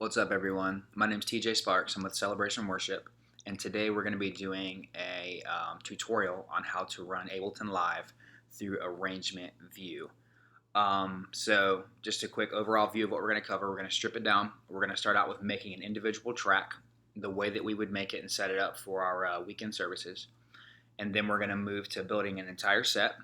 What's up, everyone? My name is TJ Sparks. I'm with Celebration Worship, and today we're going to be doing a tutorial on how to run Ableton Live through Arrangement View. So, just a quick overall view of what we're going to cover. We're going to strip it down. We're going to start out with making an individual track, the way that we would make it and set it up for our weekend services. And then we're going to move to building an entire set.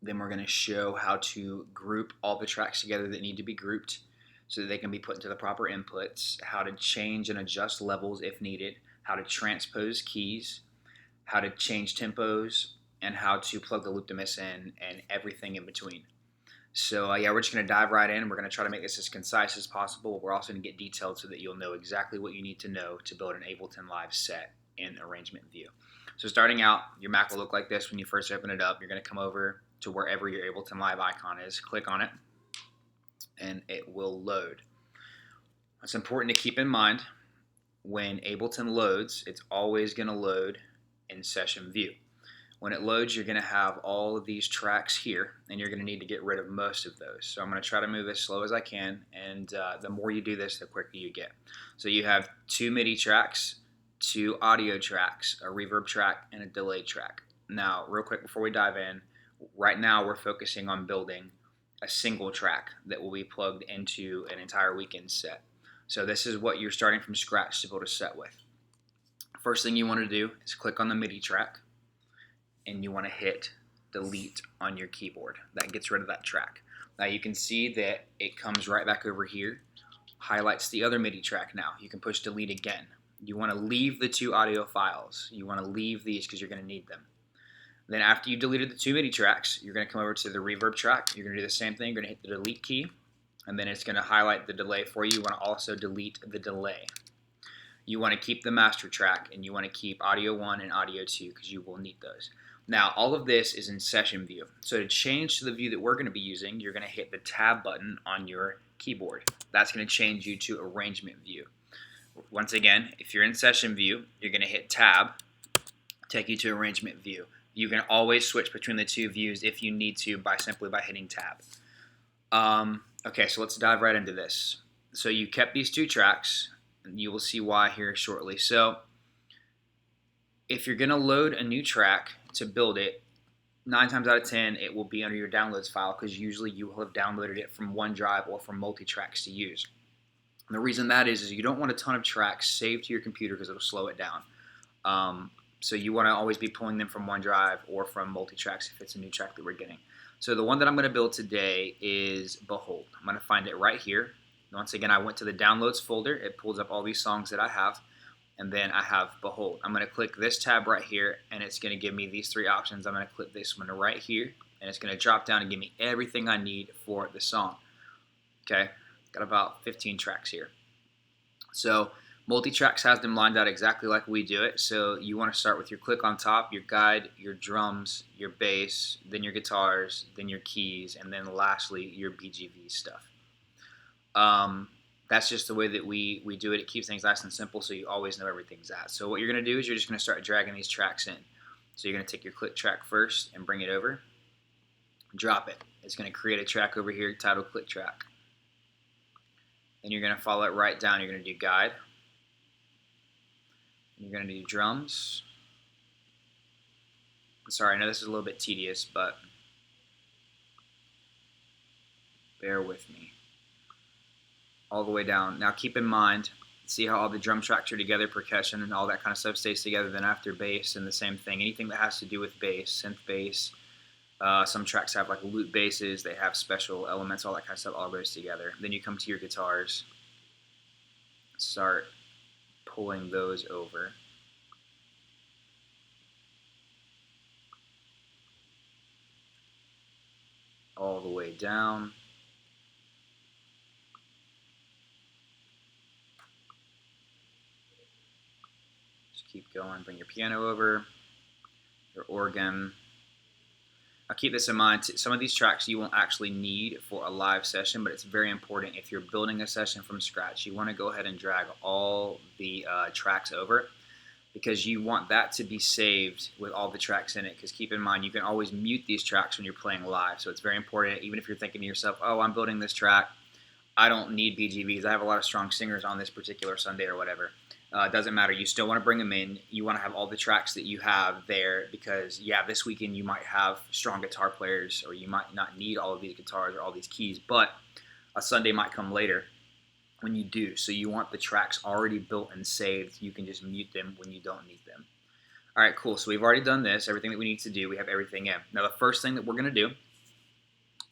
Then we're going to show how to group all the tracks together that need to be grouped, so that they can be put into the proper inputs, how to change and adjust levels if needed, how to transpose keys, how to change tempos, and how to plug the Looptimus in, and everything in between. So we're just going to dive right in. We're going to try to make this as concise as possible. We're also going to get detailed so that you'll know exactly what you need to know to build an Ableton Live set in Arrangement View. So starting out, your Mac will look like this when you first open it up. You're going to come over to wherever your Ableton Live icon is, click on it, and it will load. It's important to keep in mind when Ableton loads, it's always going to load in session view. When it loads, you're going to have all of these tracks here, and you're going to need to get rid of most of those. So I'm going to try to move as slow as I can, and the more you do this, the quicker you get. So you have 2 MIDI tracks, 2 audio tracks, a reverb track, and a delay track. Now, real quick before we dive in, right now we're focusing on building a single track that will be plugged into an entire weekend set. So this is what you're starting from scratch to build a set with. First thing you want to do is click on the MIDI track, and you want to hit delete on your keyboard. That gets rid of that track. Now you can see that it comes right back over here, highlights the other MIDI track now. You can push delete again. You want to leave the 2 audio files. You want to leave these because you're going to need them. Then after you deleted the 2 MIDI tracks, you're going to come over to the reverb track. You're going to do the same thing. You're going to hit the delete key, and then it's going to highlight the delay for you. You want to also delete the delay. You want to keep the master track, and you want to keep audio 1 and audio 2 because you will need those. Now, all of this is in session view. So to change to the view that we're going to be using, you're going to hit the tab button on your keyboard. That's going to change you to arrangement view. Once again, if you're in session view, you're going to hit tab, take you to arrangement view. You can always switch between the 2 views if you need to simply by hitting tab. Okay, so let's dive right into this. So you kept these 2 tracks, and you will see why here shortly. So if you're going to load a new track to build it, 9 times out of 10 it will be under your downloads file, because usually you will have downloaded it from OneDrive or from multi-tracks to use. And the reason that is you don't want a ton of tracks saved to your computer because it'll slow it down. So you want to always be pulling them from OneDrive or from multi-tracks if it's a new track that we're getting. So the one that I'm going to build today is Behold. I'm going to find it right here. Once again, I went to the downloads folder. It pulls up all these songs that I have, and then I have Behold. I'm going to click this tab right here, and it's going to give me these 3 options. I'm going to click this one right here, and it's going to drop down and give me everything I need for the song. Okay, got about 15 tracks here. So multi-tracks has them lined out exactly like we do it. So you want to start with your click on top, your guide, your drums, your bass, then your guitars, then your keys, and then lastly your BGV stuff. That's just the way that we do it. It keeps things nice and simple, so you always know everything's at. So what you're going to do is you're just going to start dragging these tracks in. So you're going to take your click track first and bring it over, drop it. It's going to create a track over here titled click track. Then you're going to follow it right down. You're going to do guide. You're going to do drums. Sorry, I know this is a little bit tedious, but bear with me. All the way down. Now keep in mind, see how all the drum tracks are together, percussion and all that kind of stuff stays together. Then after bass, and the same thing. Anything that has to do with bass, synth bass, some tracks have like loop basses, they have special elements, all that kind of stuff all goes together. Then you come to your guitars, start pulling those over. All the way down. Just keep going. Bring your piano over, your organ. Now keep this in mind, some of these tracks you won't actually need for a live session, but it's very important if you're building a session from scratch. You want to go ahead and drag all the tracks over, because you want that to be saved with all the tracks in it. Because keep in mind, you can always mute these tracks when you're playing live, so it's very important. Even if you're thinking to yourself, oh, I'm building this track, I don't need BGVs. I have a lot of strong singers on this particular Sunday or whatever. It doesn't matter. You still want to bring them in. You want to have all the tracks that you have there because, yeah, this weekend you might have strong guitar players or you might not need all of these guitars or all these keys, but a Sunday might come later when you do. So you want the tracks already built and saved. You can just mute them when you don't need them. All right, cool. So we've already done this. Everything that we need to do, we have everything in. Now, the first thing that we're going to do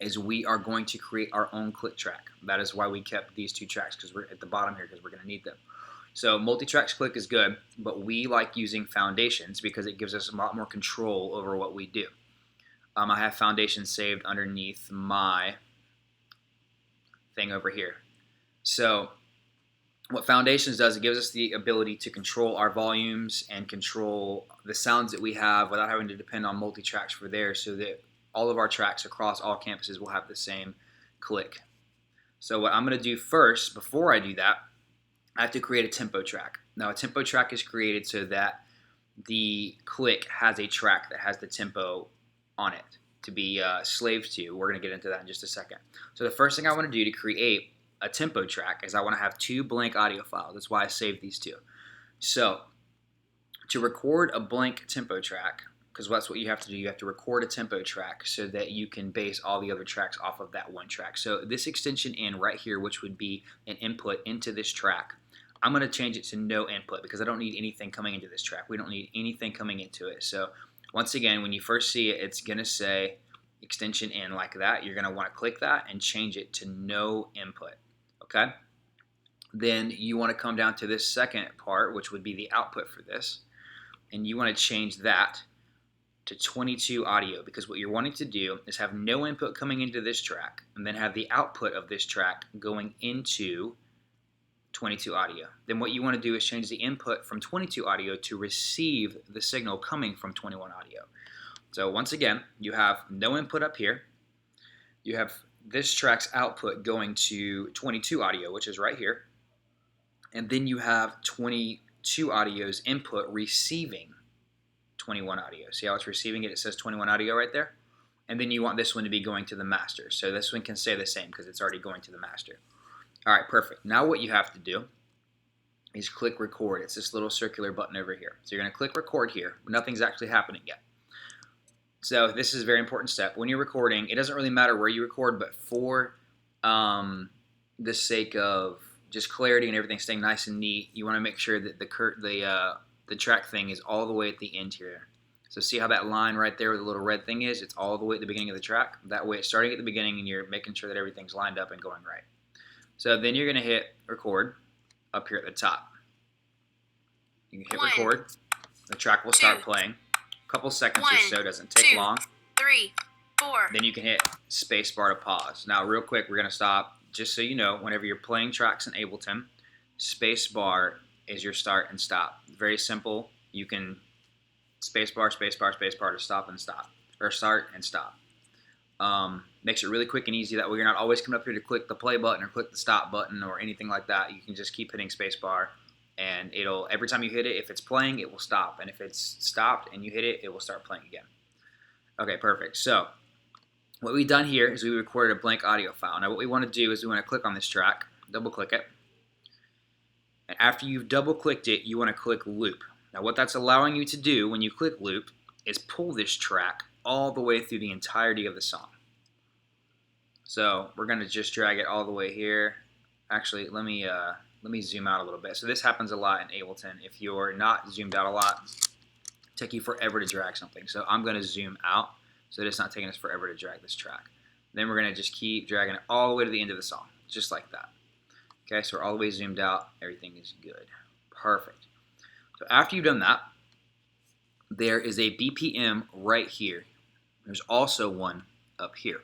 is we are going to create our own click track. That is why we kept these two tracks because we're at the bottom here because we're going to need them. So multi-tracks click is good, but we like using foundations because it gives us a lot more control over what we do. I have foundations saved underneath my thing over here. So what foundations does, it gives us the ability to control our volumes and control the sounds that we have without having to depend on multi-tracks for there, so that all of our tracks across all campuses will have the same click. So what I'm going to do first, before I do that, I have to create a tempo track. Now a tempo track is created so that the click has a track that has the tempo on it to be slaved to. We're going to get into that in just a second. So the first thing I want to do to create a tempo track is I want to have two blank audio files. That's why I saved these two. So to record a blank tempo track, because that's what you have to do, you have to record a tempo track so that you can base all the other tracks off of that one track. So this extension in right here, which would be an input into this track, I'm going to change it to no input because I don't need anything coming into this track. We don't need anything coming into it. So once again, when you first see it, it's going to say extension in like that. You're going to want to click that and change it to no input. Okay? Then you want to come down to this second part, which would be the output for this, and you want to change that to 22 audio, because what you're wanting to do is have no input coming into this track and then have the output of this track going into 22 audio. Then what you want to do is change the input from 22 audio to receive the signal coming from 21 audio. So once again, you have no input up here. You have this track's output going to 22 audio, which is right here. And then you have 22 audio's input receiving 21 audio. See how it's receiving it? It says 21 audio right there. And then you want this one to be going to the master. So this one can stay the same because it's already going to the master. All right, perfect. Now what you have to do is click record. It's this little circular button over here. So you're going to click record here. Nothing's actually happening yet. So this is a very important step. When you're recording, it doesn't really matter where you record, but for the sake of just clarity and everything staying nice and neat, you want to make sure that the track thing is all the way at the end here. So see how that line right there where the little red thing is? It's all the way at the beginning of the track. That way it's starting at the beginning and you're making sure that everything's lined up and going right. So then you're going to hit record up here at the top. You can hit record. The track will start playing. A couple seconds or so, doesn't take long. 3, 4. Then you can hit space bar to pause. Now real quick, we're going to stop. Just so you know, whenever you're playing tracks in Ableton, space bar is your start and stop. Very simple. You can space bar to stop and stop. Or start and stop. Makes it really quick and easy. That way you're not always coming up here to click the play button or click the stop button or anything like that. You can just keep hitting spacebar, and it'll, every time you hit it, if it's playing, it will stop. And if it's stopped and you hit it, it will start playing again. Okay, perfect. So what we've done here is we recorded a blank audio file. Now what we want to do is we want to click on this track, double click it. And after you've double clicked it, you want to click loop. Now what that's allowing you to do when you click loop is pull this track all the way through the entirety of the song. So we're going to just drag it all the way here. Actually, let me zoom out a little bit. So this happens a lot in Ableton. If you're not zoomed out a lot, it'll take you forever to drag something. So I'm going to zoom out so that it's not taking us forever to drag this track. Then we're going to just keep dragging it all the way to the end of the song, just like that. Okay, so we're all the way zoomed out. Everything is good. Perfect. So after you've done that, there is a BPM right here. There's also one up here.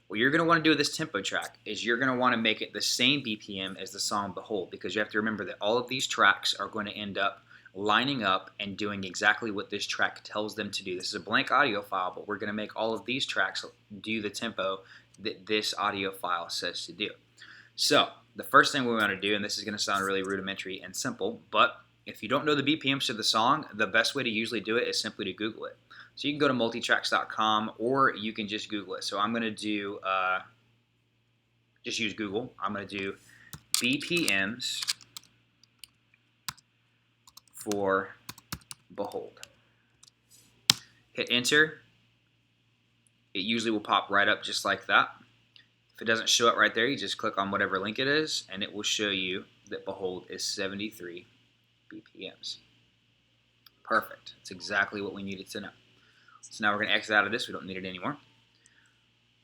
What you're going to want to do with this tempo track is you're going to want to make it the same BPM as the song Behold, because you have to remember that all of these tracks are going to end up lining up and doing exactly what this track tells them to do. This is a blank audio file, but we're going to make all of these tracks do the tempo that this audio file says to do. So the first thing we want to do, and this is going to sound really rudimentary and simple, but if you don't know the BPMs to the song, the best way to usually do it is simply to Google it. So you can go to multitracks.com or you can just Google it. So I'm going to do just use Google. I'm going to do BPMs for Behold. Hit enter. It usually will pop right up just like that. If it doesn't show up right there, you just click on whatever link it is, and it will show you that Behold is 73 BPMs. Perfect. That's exactly what we needed to know. So now we're going to exit out of this. We don't need it anymore.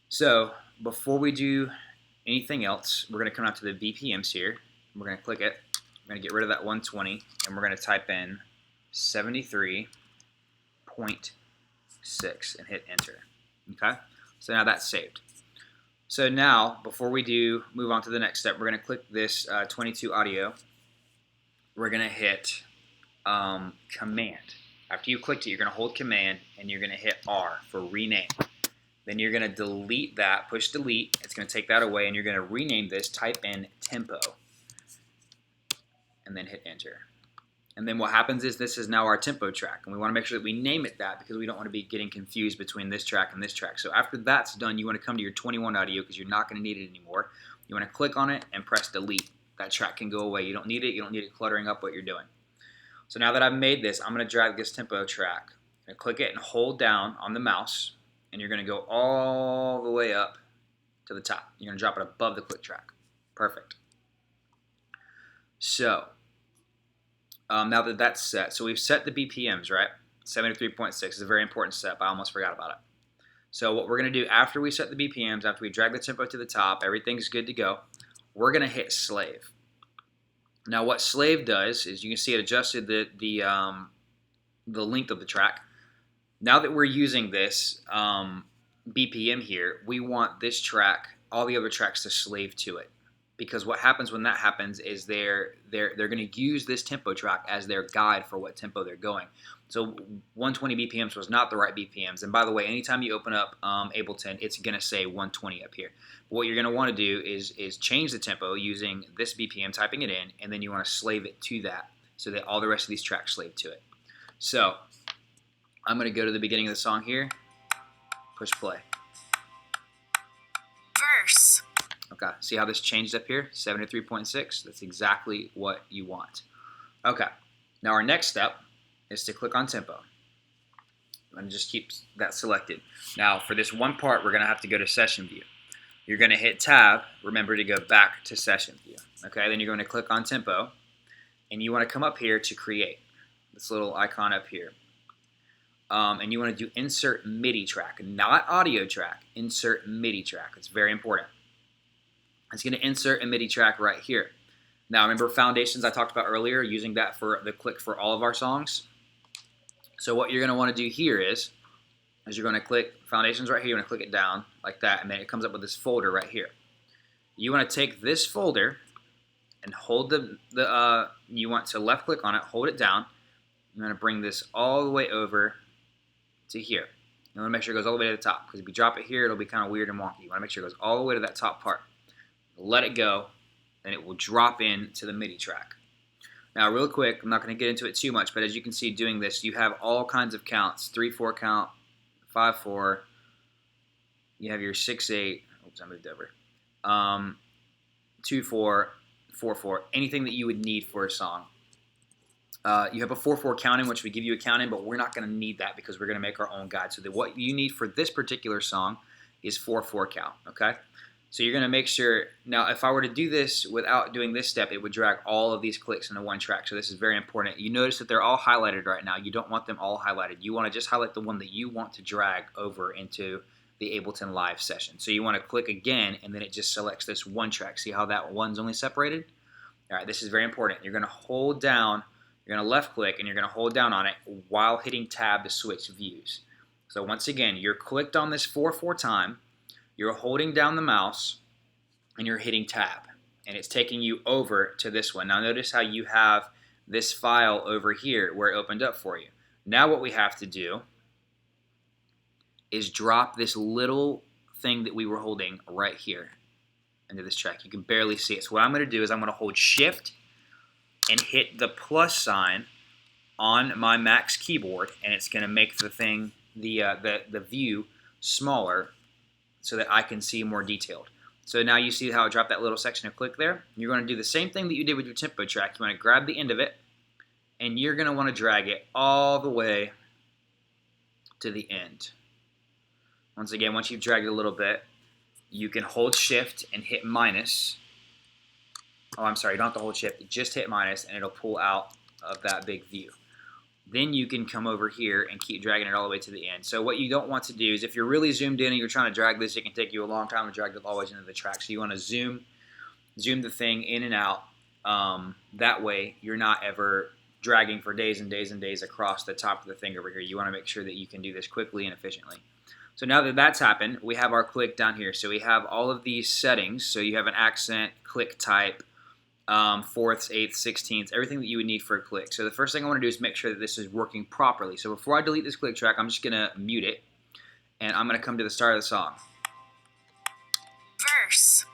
So before we do anything else, we're going to come out to the BPMs here. We're going to click it. We're going to get rid of that 120, and we're going to type in 73.6 and hit enter. Okay? So now that's saved. So now, before we move on to the next step, we're going to click this 22 audio. We're going to hit Command. After you clicked it, you're going to hold Command, and you're going to hit R for rename. Then you're going to delete that, push delete. It's going to take that away, and you're going to rename this, type in tempo, and then hit enter. And then what happens is this is now our tempo track, and we want to make sure that we name it that because we don't want to be getting confused between this track and this track. So after that's done, you want to come to your 21 audio because you're not going to need it anymore. You want to click on it and press delete. That track can go away. You don't need it. You don't need it cluttering up what you're doing. So now that I've made this, I'm going to drag this tempo track. I'm going to click it and hold down on the mouse, and you're going to go all the way up to the top. You're going to drop it above the click track. Perfect. So now that that's set, so we've set the BPMs, right? 73.6 is a very important step. I almost forgot about it. So what we're going to do after we set the BPMs, after we drag the tempo to the top, everything's good to go, we're going to hit slave. Now what slave does is you can see it adjusted the length of the track. Now that we're using this BPM here, we want this track, all the other tracks to slave to it. Because what happens when that happens is they're going to use this tempo track as their guide for what tempo they're going. So 120 BPMs was not the right BPMs. And by the way, anytime you open up Ableton, it's going to say 120 up here. But what you're going to want to do is change the tempo using this BPM, typing it in, and then you want to slave it to that so that all the rest of these tracks slave to it. So I'm going to go to the beginning of the song here, push play. Verse. Okay, see how this changed up here? 73.6. That's exactly what you want. Okay, now our next step is to click on tempo. I'm going to just keep that selected. Now for this one part, we're going to have to go to session view. You're going to hit tab. Remember to go back to session view. Okay, then you're going to click on tempo, and you want to come up here to create. This little icon up here. And you want to do insert MIDI track, not audio track. Insert MIDI track. It's very important. It's going to insert a MIDI track right here. Now, remember Foundations I talked about earlier, using that for the click for all of our songs? So what you're going to want to do here is you're going to click Foundations right here, you want to click it down like that, and then it comes up with this folder right here. You want to take this folder and hold you want to left click on it, hold it down. You want to bring this all the way over to here. You want to make sure it goes all the way to the top, because if you drop it here, it'll be kind of weird and wonky. You want to make sure it goes all the way to that top part. Let it go, and it will drop in to the MIDI track. Now, real quick, I'm not going to get into it too much, but as you can see doing this, you have all kinds of counts. 3/4 count, 5/4. You have your 6/8. Oops, I moved over. 2/4, 4/4. Anything that you would need for a song. You have a 4/4 counting, which we give you a counting, but we're not going to need that because we're going to make our own guide. So what you need for this particular song is 4/4 count. Okay. So you're going to make sure, now if I were to do this without doing this step, it would drag all of these clicks into one track. So this is very important. You notice that they're all highlighted right now. You don't want them all highlighted. You want to just highlight the one that you want to drag over into the Ableton Live session. So you want to click again, and then it just selects this one track. See how that one's only separated? All right, this is very important. You're going to hold down, you're going to left click, and you're going to hold down on it while hitting tab to switch views. So once again, you're clicked on this 4/4 time. You're holding down the mouse, and you're hitting tab, and it's taking you over to this one. Now notice how you have this file over here where it opened up for you. Now what we have to do is drop this little thing that we were holding right here into this track. You can barely see it. So what I'm going to do is I'm going to hold Shift and hit the plus sign on my Mac's keyboard, and it's going to make the thing, the view smaller, so that I can see more detailed. So now you see how it dropped that little section of click there. You're going to do the same thing that you did with your tempo track. You want to grab the end of it, and you're going to want to drag it all the way to the end. Once again, once you've dragged it a little bit, you can hold shift and hit minus. Oh, I'm sorry, you don't have to hold shift, just hit minus and it'll pull out of that big view. Then you can come over here and keep dragging it all the way to the end. So what you don't want to do is if you're really zoomed in and you're trying to drag this, it can take you a long time to drag it all the way into the track. So you want to zoom the thing in and out. That way you're not ever dragging for days and days and days across the top of the thing over here. You want to make sure that you can do this quickly and efficiently. So now that that's happened, we have our click down here. So we have all of these settings. So you have an accent, click type, fourths, eighths, sixteenths, everything that you would need for a click. So the first thing I want to do is make sure that this is working properly. So before I delete this click track, I'm just going to mute it, and I'm going to come to the start of the song. Verse.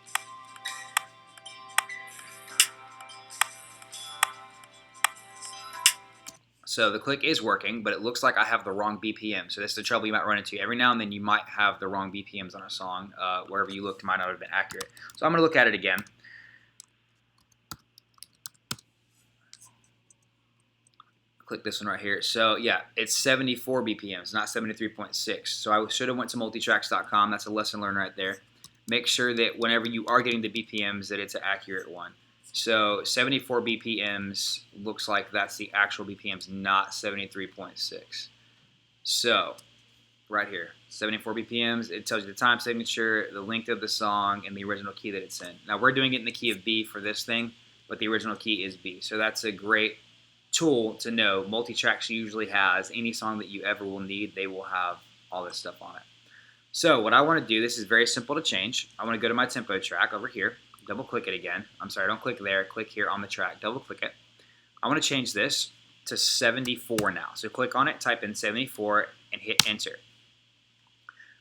So the click is working, but it looks like I have the wrong BPM. So this is the trouble you might run into. Every now and then you might have the wrong BPMs on a song. Wherever you looked, it might not have been accurate. So I'm going to look at it again. Click this one right here. So yeah, it's 74 BPMs, not 73.6. So I should have went to multitracks.com. That's a lesson learned right there. Make sure that whenever you are getting the BPMs that it's an accurate one. So 74 BPMs looks like that's the actual BPMs, not 73.6. So right here, 74 BPMs, it tells you the time signature, the length of the song, and the original key that it's in. Now we're doing it in the key of B for this thing, but the original key is B. So that's a great tool to know. Multitracks usually has any song that you ever will need, they will have all this stuff on it. So what I want to do, this is very simple to change. I want to go to my tempo track over here, double click it again. I'm sorry, don't click there, click here on the track, double click it. I want to change this to 74 now. So click on it, type in 74 and hit enter.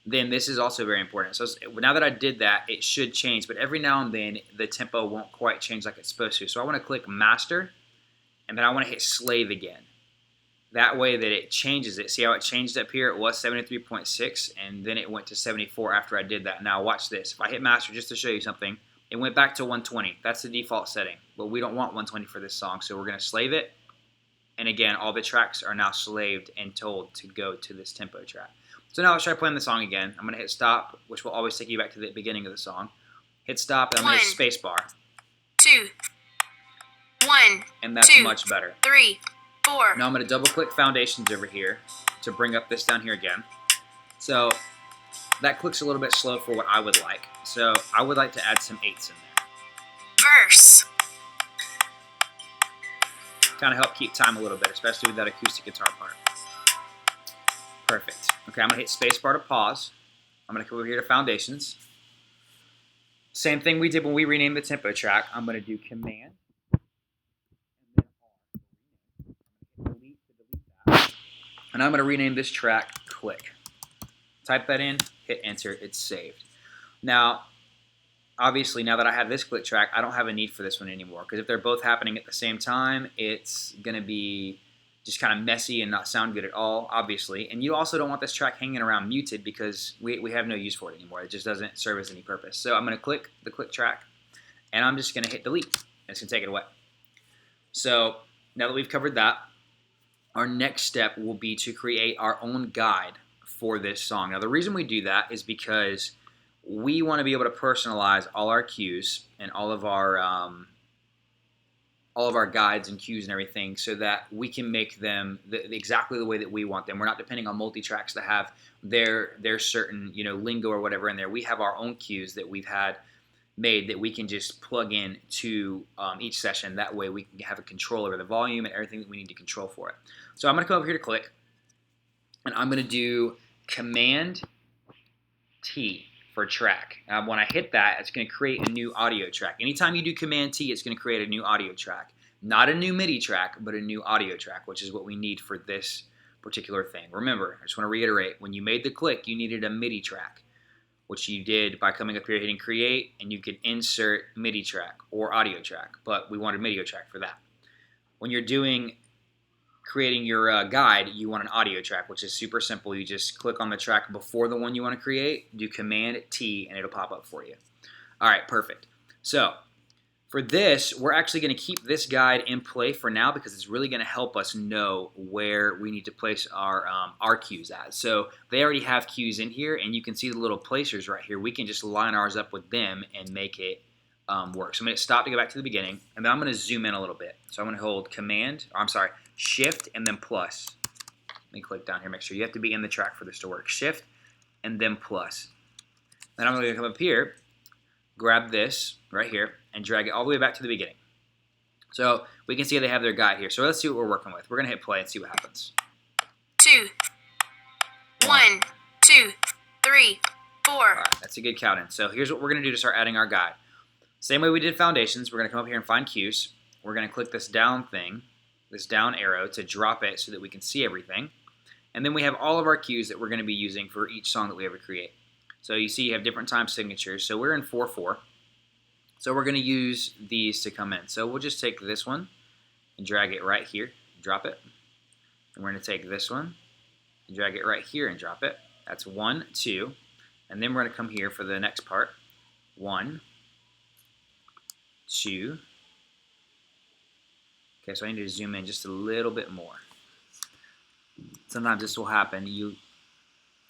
Then this is also very important. So now that I did that, it should change, but every now and then the tempo won't quite change like it's supposed to. So I want to click master, and then I want to hit slave again. That way that it changes it. See how it changed up here? It was 73.6, and then it went to 74 after I did that. Now watch this. If I hit master just to show you something, it went back to 120. That's the default setting. But we don't want 120 for this song, so we're going to slave it. And again, all the tracks are now slaved and told to go to this tempo track. So now let's try playing the song again. I'm going to hit stop, which will always take you back to the beginning of the song. Hit stop, and I'm going to hit space bar. 2, 1, and that's 2, much better. 3, 4. Now I'm going to double click foundations over here to bring up this down here again. So that clicks a little bit slow for what I would like. So I would like to add some eighths in there. Verse. Kind of help keep time a little bit, especially with that acoustic guitar part. Perfect. Okay, I'm going to hit space bar to pause. I'm going to come over here to foundations. Same thing we did when we renamed the tempo track. I'm going to do command. And I'm going to rename this track click. Type that in, hit enter, it's saved. Now, obviously, now that I have this click track, I don't have a need for this one anymore, because if they're both happening at the same time, it's going to be just kind of messy and not sound good at all, obviously. And you also don't want this track hanging around muted, because we have no use for it anymore. It just doesn't serve as any purpose. So I'm going to click the click track, and I'm just going to hit delete, and it's going to take it away. So now that we've covered that, our next step will be to create our own guide for this song. Now the reason we do that is because we want to be able to personalize all our cues and all of our guides and cues and everything, so that we can make them exactly the way that we want them. We're not depending on multi-tracks to have their certain lingo or whatever in there. We have our own cues that we've had made that we can just plug in to each session. That way we can have a control over the volume and everything that we need to control for it. So I'm going to come over here to click, and I'm going to do Command T for track. When I hit that, it's going to create a new audio track. Anytime you do Command T, it's going to create a new audio track. Not a new MIDI track, but a new audio track, which is what we need for this particular thing. Remember, I just want to reiterate, when you made the click, you needed a MIDI track, which you did by coming up here hitting create, and you could insert MIDI track or audio track, but we wanted MIDI track for that. When you're creating your guide, you want an audio track, which is super simple. You just click on the track before the one you want to create, do Command T, and it'll pop up for you. All right, perfect. So for this, we're actually going to keep this guide in play for now because it's really going to help us know where we need to place our cues at. So they already have cues in here, and you can see the little placers right here. We can just line ours up with them and make it work. So I'm going to stop to go back to the beginning, and then I'm going to zoom in a little bit. So I'm going to hold Shift and then plus. Let me click down here, make sure you have to be in the track for this to work. Shift and then plus. Then I'm going to come up here, grab this right here, and drag it all the way back to the beginning. So we can see they have their guide here. So let's see what we're working with. We're going to hit play and see what happens. 2, 1, 2, 3, 4. All right, that's a good count in. So here's what we're going to do to start adding our guide. Same way we did foundations, we're going to come up here and find cues. We're going to click this down thing, this down arrow to drop it so that we can see everything. And then we have all of our cues that we're going to be using for each song that we ever create. So you see you have different time signatures. So we're in 4/4. So we're going to use these to come in. So we'll just take this one and drag it right here, drop it. And we're going to take this one and drag it right here and drop it. That's 1, 2. And then we're going to come here for the next part. 1, 2. Okay, so I need to zoom in just a little bit more. Sometimes this will happen.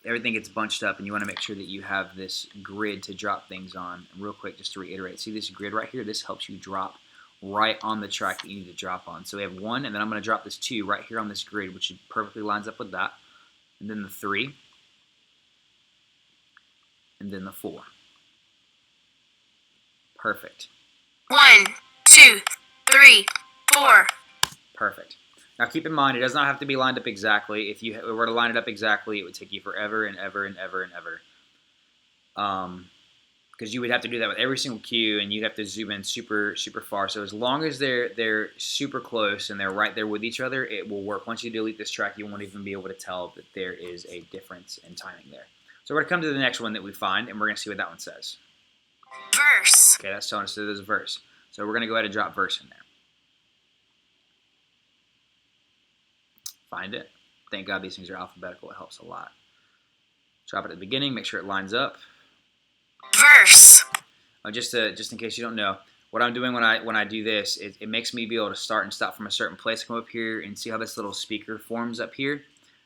Everything gets bunched up, and you want to make sure that you have this grid to drop things on. And real quick, just to reiterate, see this grid right here? This helps you drop right on the track that you need to drop on. So we have 1, and then I'm going to drop this 2 right here on this grid, which perfectly lines up with that. And then the 3, and then the 4. Perfect. 1, 2, 3, 4. Perfect. Now keep in mind, it does not have to be lined up exactly. If you were to line it up exactly, it would take you forever and ever and ever and ever. Because you would have to do that with every single cue, and you'd have to zoom in super, super far. So as long as they're super close and they're right there with each other, it will work. Once you delete this track, you won't even be able to tell that there is a difference in timing there. So we're going to come to the next one that we find, and we're going to see what that one says. Verse. Okay, that's telling us that there's a verse. So we're going to go ahead and drop verse in there. Find it. Thank God these things are alphabetical. It helps a lot. Drop it at the beginning. Make sure it lines up. Verse. Just in case you don't know, what I'm doing when I do this, it makes me be able to start and stop from a certain place. Come up here and see how this little speaker forms up here.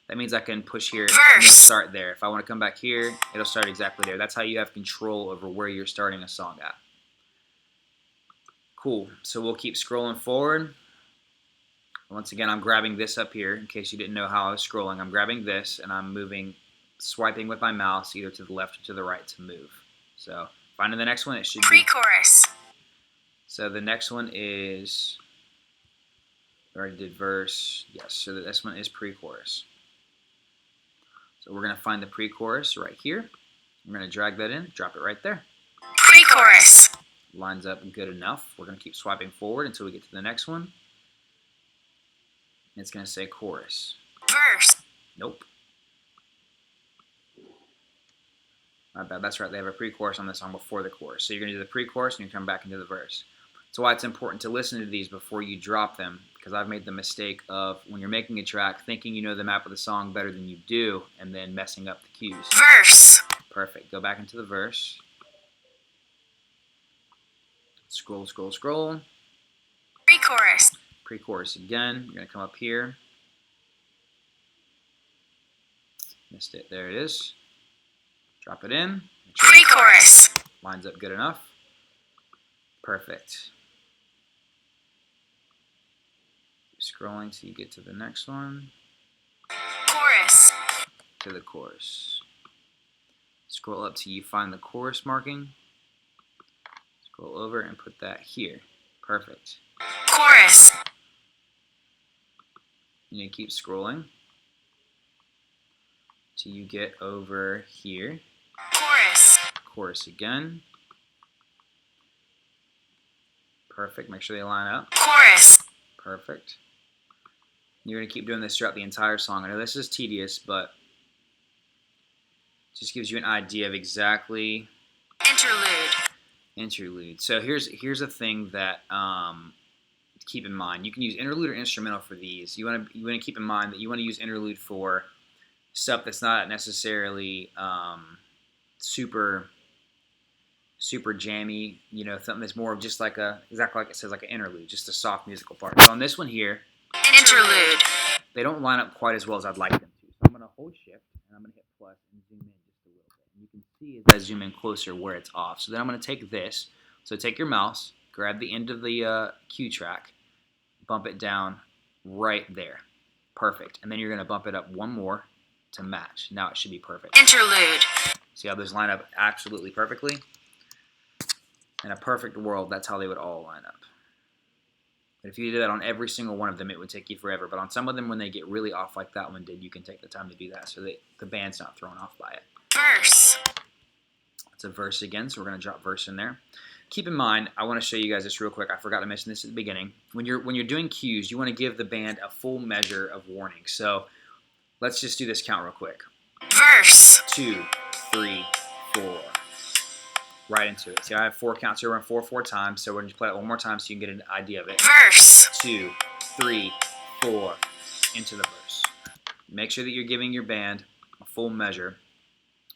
That means I can push here and start there. If I want to come back here, it'll start exactly there. That's how you have control over where you're starting a song at. Cool. So we'll keep scrolling forward. Once again, I'm grabbing this up here in case you didn't know how I was scrolling. I'm grabbing this and I'm swiping with my mouse either to the left or to the right to move. So finding the next one, it should be Pre-chorus. So the next one is, we already did verse. Yes, so this one is pre-chorus. So we're going to find the pre-chorus right here. We're going to drag that in, drop it right there. Pre-chorus. Lines up good enough. We're going to keep swiping forward until we get to the next one. It's going to say chorus. Verse. Nope. My bad. That's right. They have a pre-chorus on this song before the chorus. So you're going to do the pre-chorus and you come back into the verse. That's why it's important to listen to these before you drop them, because I've made the mistake of when you're making a track thinking you know the map of the song better than you do and then messing up the cues. Verse. Perfect. Go back into the verse. Scroll, scroll, scroll. Pre-chorus. Pre-chorus again. You're going to come up here. Missed it. There it is. Drop it in. Pre-chorus. Lines up good enough. Perfect. Keep scrolling till you get to the next one. Chorus. To the chorus. Scroll up till you find the chorus marking. Scroll over and put that here. Perfect. Chorus. You need to keep scrolling till you get over here. Chorus. Chorus again. Perfect. Make sure they line up. Chorus. Perfect. You're going to keep doing this throughout the entire song. I know this is tedious, but it just gives you an idea of exactly. Interlude. So here's a thing that keep in mind. You can use interlude or instrumental for these. You want to keep in mind that you want to use interlude for stuff that's not necessarily super super jammy, you know, something that's more of just like a, exactly like it says, like an interlude, just a soft musical part. So on this one here, Interlude. they don't line up quite as well as I'd like them to. So I'm going to hold shift and I'm going to hit plus and zoom in just a little bit. And you can see as I zoom in closer where it's off. So then I'm going to take this. So take your mouse, grab the end of the cue track, bump it down right there. Perfect. And then you're going to bump it up one more to match. Now it should be perfect. Interlude. See how those line up absolutely perfectly? In a perfect world, that's how they would all line up. But if you did that on every single one of them, it would take you forever. But on some of them, when they get really off like that one did, you can take the time to do that so that the band's not thrown off by it. Verse. It's a verse again, so we're going to drop verse in there. Keep in mind, I want to show you guys this real quick. I forgot to mention this at the beginning. When you're doing cues, you want to give the band a full measure of warning. So let's just do this count real quick. Verse. 2, 3, 4. Right into it. See, I have 4 counts here. We're on 4 times, so we're going to play it one more time so you can get an idea of it. Verse. 2, 3, 4, into the verse. Make sure that you're giving your band a full measure,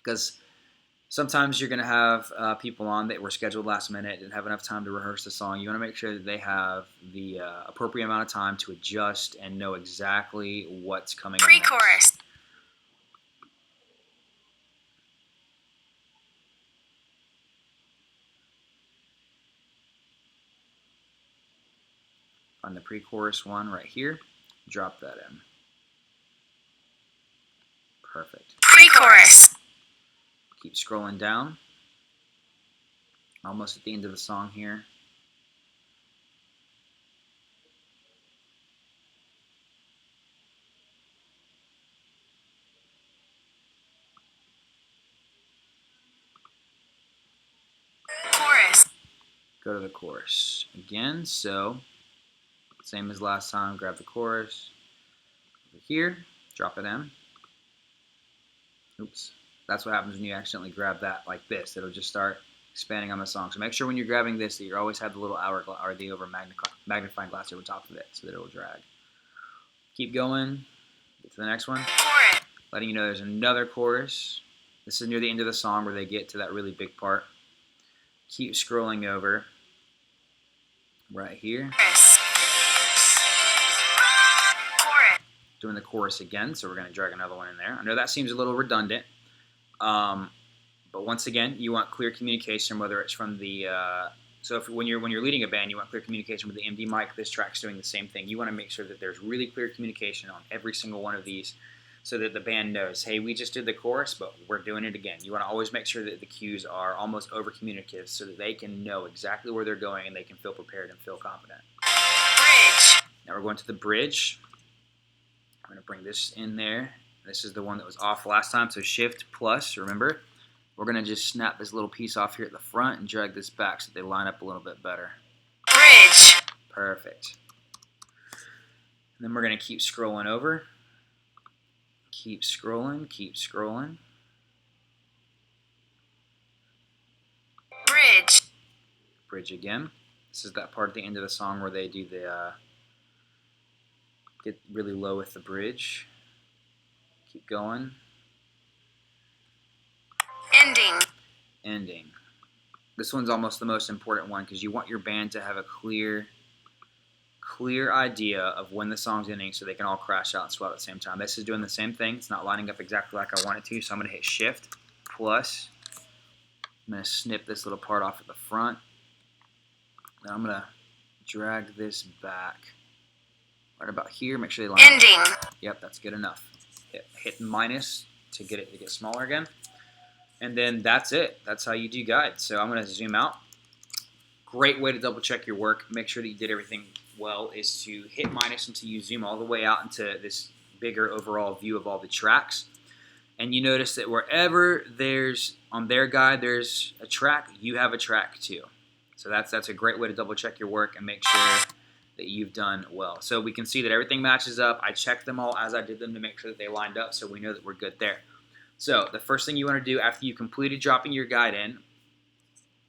because sometimes you're going to have people on that were scheduled last minute, didn't have enough time to rehearse the song. You want to make sure that they have the appropriate amount of time to adjust and know exactly what's coming up next. Pre-chorus. Find the pre-chorus one right here. Drop that in. Perfect. Pre-chorus. Keep scrolling down. Almost at the end of the song here. Chorus. Go to the chorus again. So, same as last time, grab the chorus. Over here, drop it in. Oops. That's what happens when you accidentally grab that like this. It'll just start expanding on the song. So make sure when you're grabbing this that you always have the little hourglass or the magnifying glass over top of it so that it will drag. Keep going. Get to the next one. Chorus. Letting you know there's another chorus. This is near the end of the song where they get to that really big part. Keep scrolling over. Right here. Chorus. Chorus. Doing the chorus again, so we're going to drag another one in there. I know that seems a little redundant, but once again, you want clear communication, whether it's from the so when you're leading a band, you want clear communication with the MD mic. This track's doing the same thing. You want to make sure that there's really clear communication on every single one of these, so that the band knows, hey, we just did the chorus, but we're doing it again. You want to always make sure that the cues are almost over communicative, so that they can know exactly where they're going and they can feel prepared and feel confident. Bridge. Now we're going to the bridge. I'm going to bring this in there. This is the one that was off last time, so shift plus, remember. We're going to just snap this little piece off here at the front and drag this back so they line up a little bit better. Bridge. Perfect. And then we're going to keep scrolling over. Keep scrolling, keep scrolling. Bridge. Bridge again. This is that part at the end of the song where they do the get really low with the bridge. Keep going. Ending. Ending. This one's almost the most important one because you want your band to have a clear idea of when the song's ending so they can all crash out and swell at the same time. This is doing the same thing. It's not lining up exactly like I want it to, so I'm going to hit shift plus. I'm going to snip this little part off at the front. Then I'm going to drag this back right about here. Make sure they line up. Ending. Yep, that's good enough. Hit minus to get it to get smaller again. And then that's it. That's how you do guides. So I'm going to zoom out. Great way to double check your work. Make sure that you did everything well is to hit minus until you zoom all the way out into this bigger overall view of all the tracks. And you notice that wherever there's, on their guide, there's a track, you have a track too. So that's a great way to double check your work and make sure that you've done well. So we can see that everything matches up. I checked them all as I did them to make sure that they lined up, so we know that we're good there. So the first thing you want to do after you completed dropping your guide in,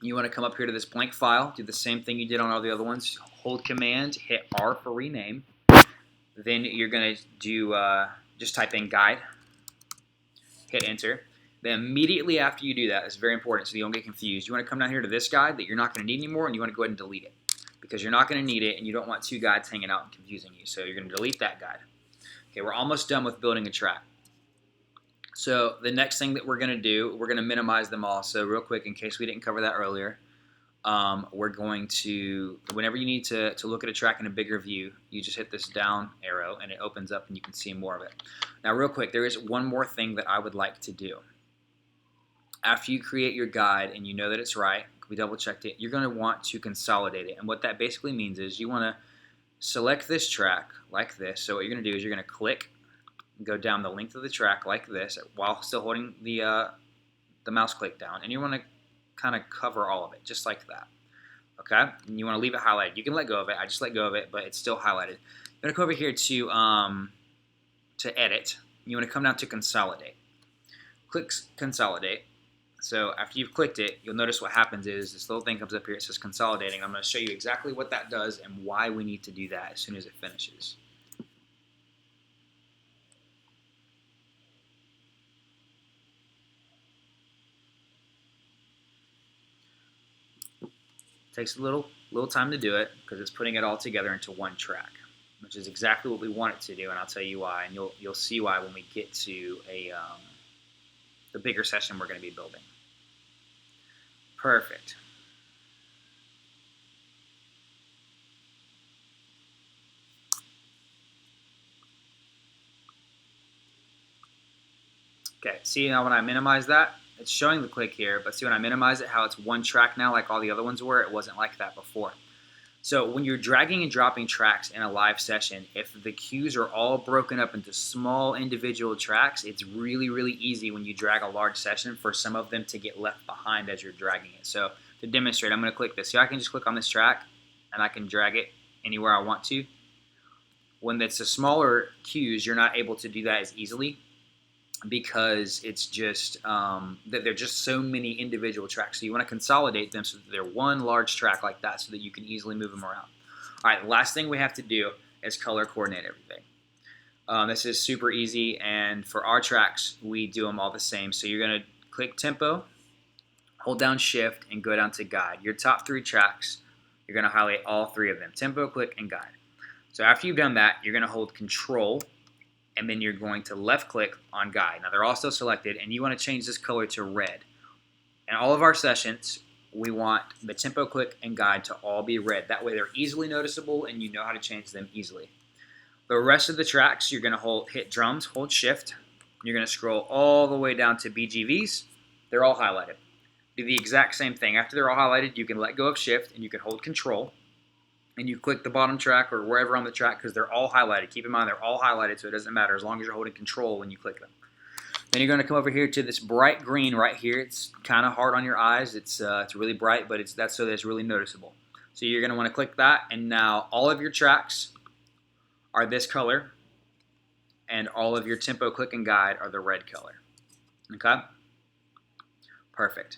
you want to come up here to this blank file, do the same thing you did on all the other ones. Hold Command, hit R for rename. Then you're going to do, just type in guide, hit enter. Then immediately after you do that, it's very important so you don't get confused. You want to come down here to this guide that you're not going to need anymore, and you want to go ahead and delete it because you're not going to need it, and you don't want two guides hanging out and confusing you. So you're going to delete that guide. Okay, we're almost done with building a track. So the next thing that we're going to do, we're going to minimize them all. So real quick, in case we didn't cover that earlier, we're going to, whenever you need to look at a track in a bigger view, you just hit this down arrow and it opens up and you can see more of it. Now real quick, there is one more thing that I would like to do. After you create your guide and you know that it's right, we double checked it, you're going to want to consolidate it. And what that basically means is you want to select this track like this. So what you're going to do is you're going to click, go down the length of the track like this while still holding the mouse click down, and you want to kind of cover all of it just like that. Okay, and you want to leave it highlighted. You can let go of it. I just let go of it, but it's still highlighted. You're going to come over here to edit. You want to come down to consolidate. Click consolidate. So after you've clicked it, you'll notice what happens is this little thing comes up here. It says consolidating. I'm going to show you exactly what that does and why we need to do that as soon as it finishes. Takes a little time to do it because it's putting it all together into one track, which is exactly what we want it to do, and I'll tell you why, and you'll see why when we get to the bigger session we're going to be building. Perfect. Okay, see now when I minimize that, it's showing the click here, but see when I minimize it, how it's one track now like all the other ones were? It wasn't like that before. So when you're dragging and dropping tracks in a live session, if the cues are all broken up into small individual tracks, it's really, really easy when you drag a large session for some of them to get left behind as you're dragging it. So to demonstrate, I'm going to click this. See, I can just click on this track and I can drag it anywhere I want to. When it's the smaller cues, you're not able to do that as easily because it's just that they're just so many individual tracks. So you want to consolidate them so that they're one large track like that so that you can easily move them around. All right, the last thing we have to do is color coordinate everything. This is super easy, and for our tracks, we do them all the same. So you're going to click tempo, hold down shift, and go down to guide. Your top three tracks, you're going to highlight all three of them, tempo, click, and guide. So after you've done that, you're going to hold control, and then you're going to left click on guide. Now they're all still selected, and you want to change this color to red. In all of our sessions, we want the tempo, click, and guide to all be red. That way they're easily noticeable and you know how to change them easily. The rest of the tracks, you're going to hit drums, hold shift. You're going to scroll all the way down to BGVs. They're all highlighted. Do the exact same thing. After they're all highlighted, you can let go of shift and you can hold control. And you click the bottom track or wherever on the track because they're all highlighted. Keep in mind they're all highlighted, so it doesn't matter as long as you're holding control when you click them. Then you're going to come over here to this bright green right here. It's kind of hard on your eyes. It's really bright, but that's so that it's really noticeable. So you're going to want to click that, and now all of your tracks are this color, and all of your tempo, click, and guide are the red color. Okay? Perfect.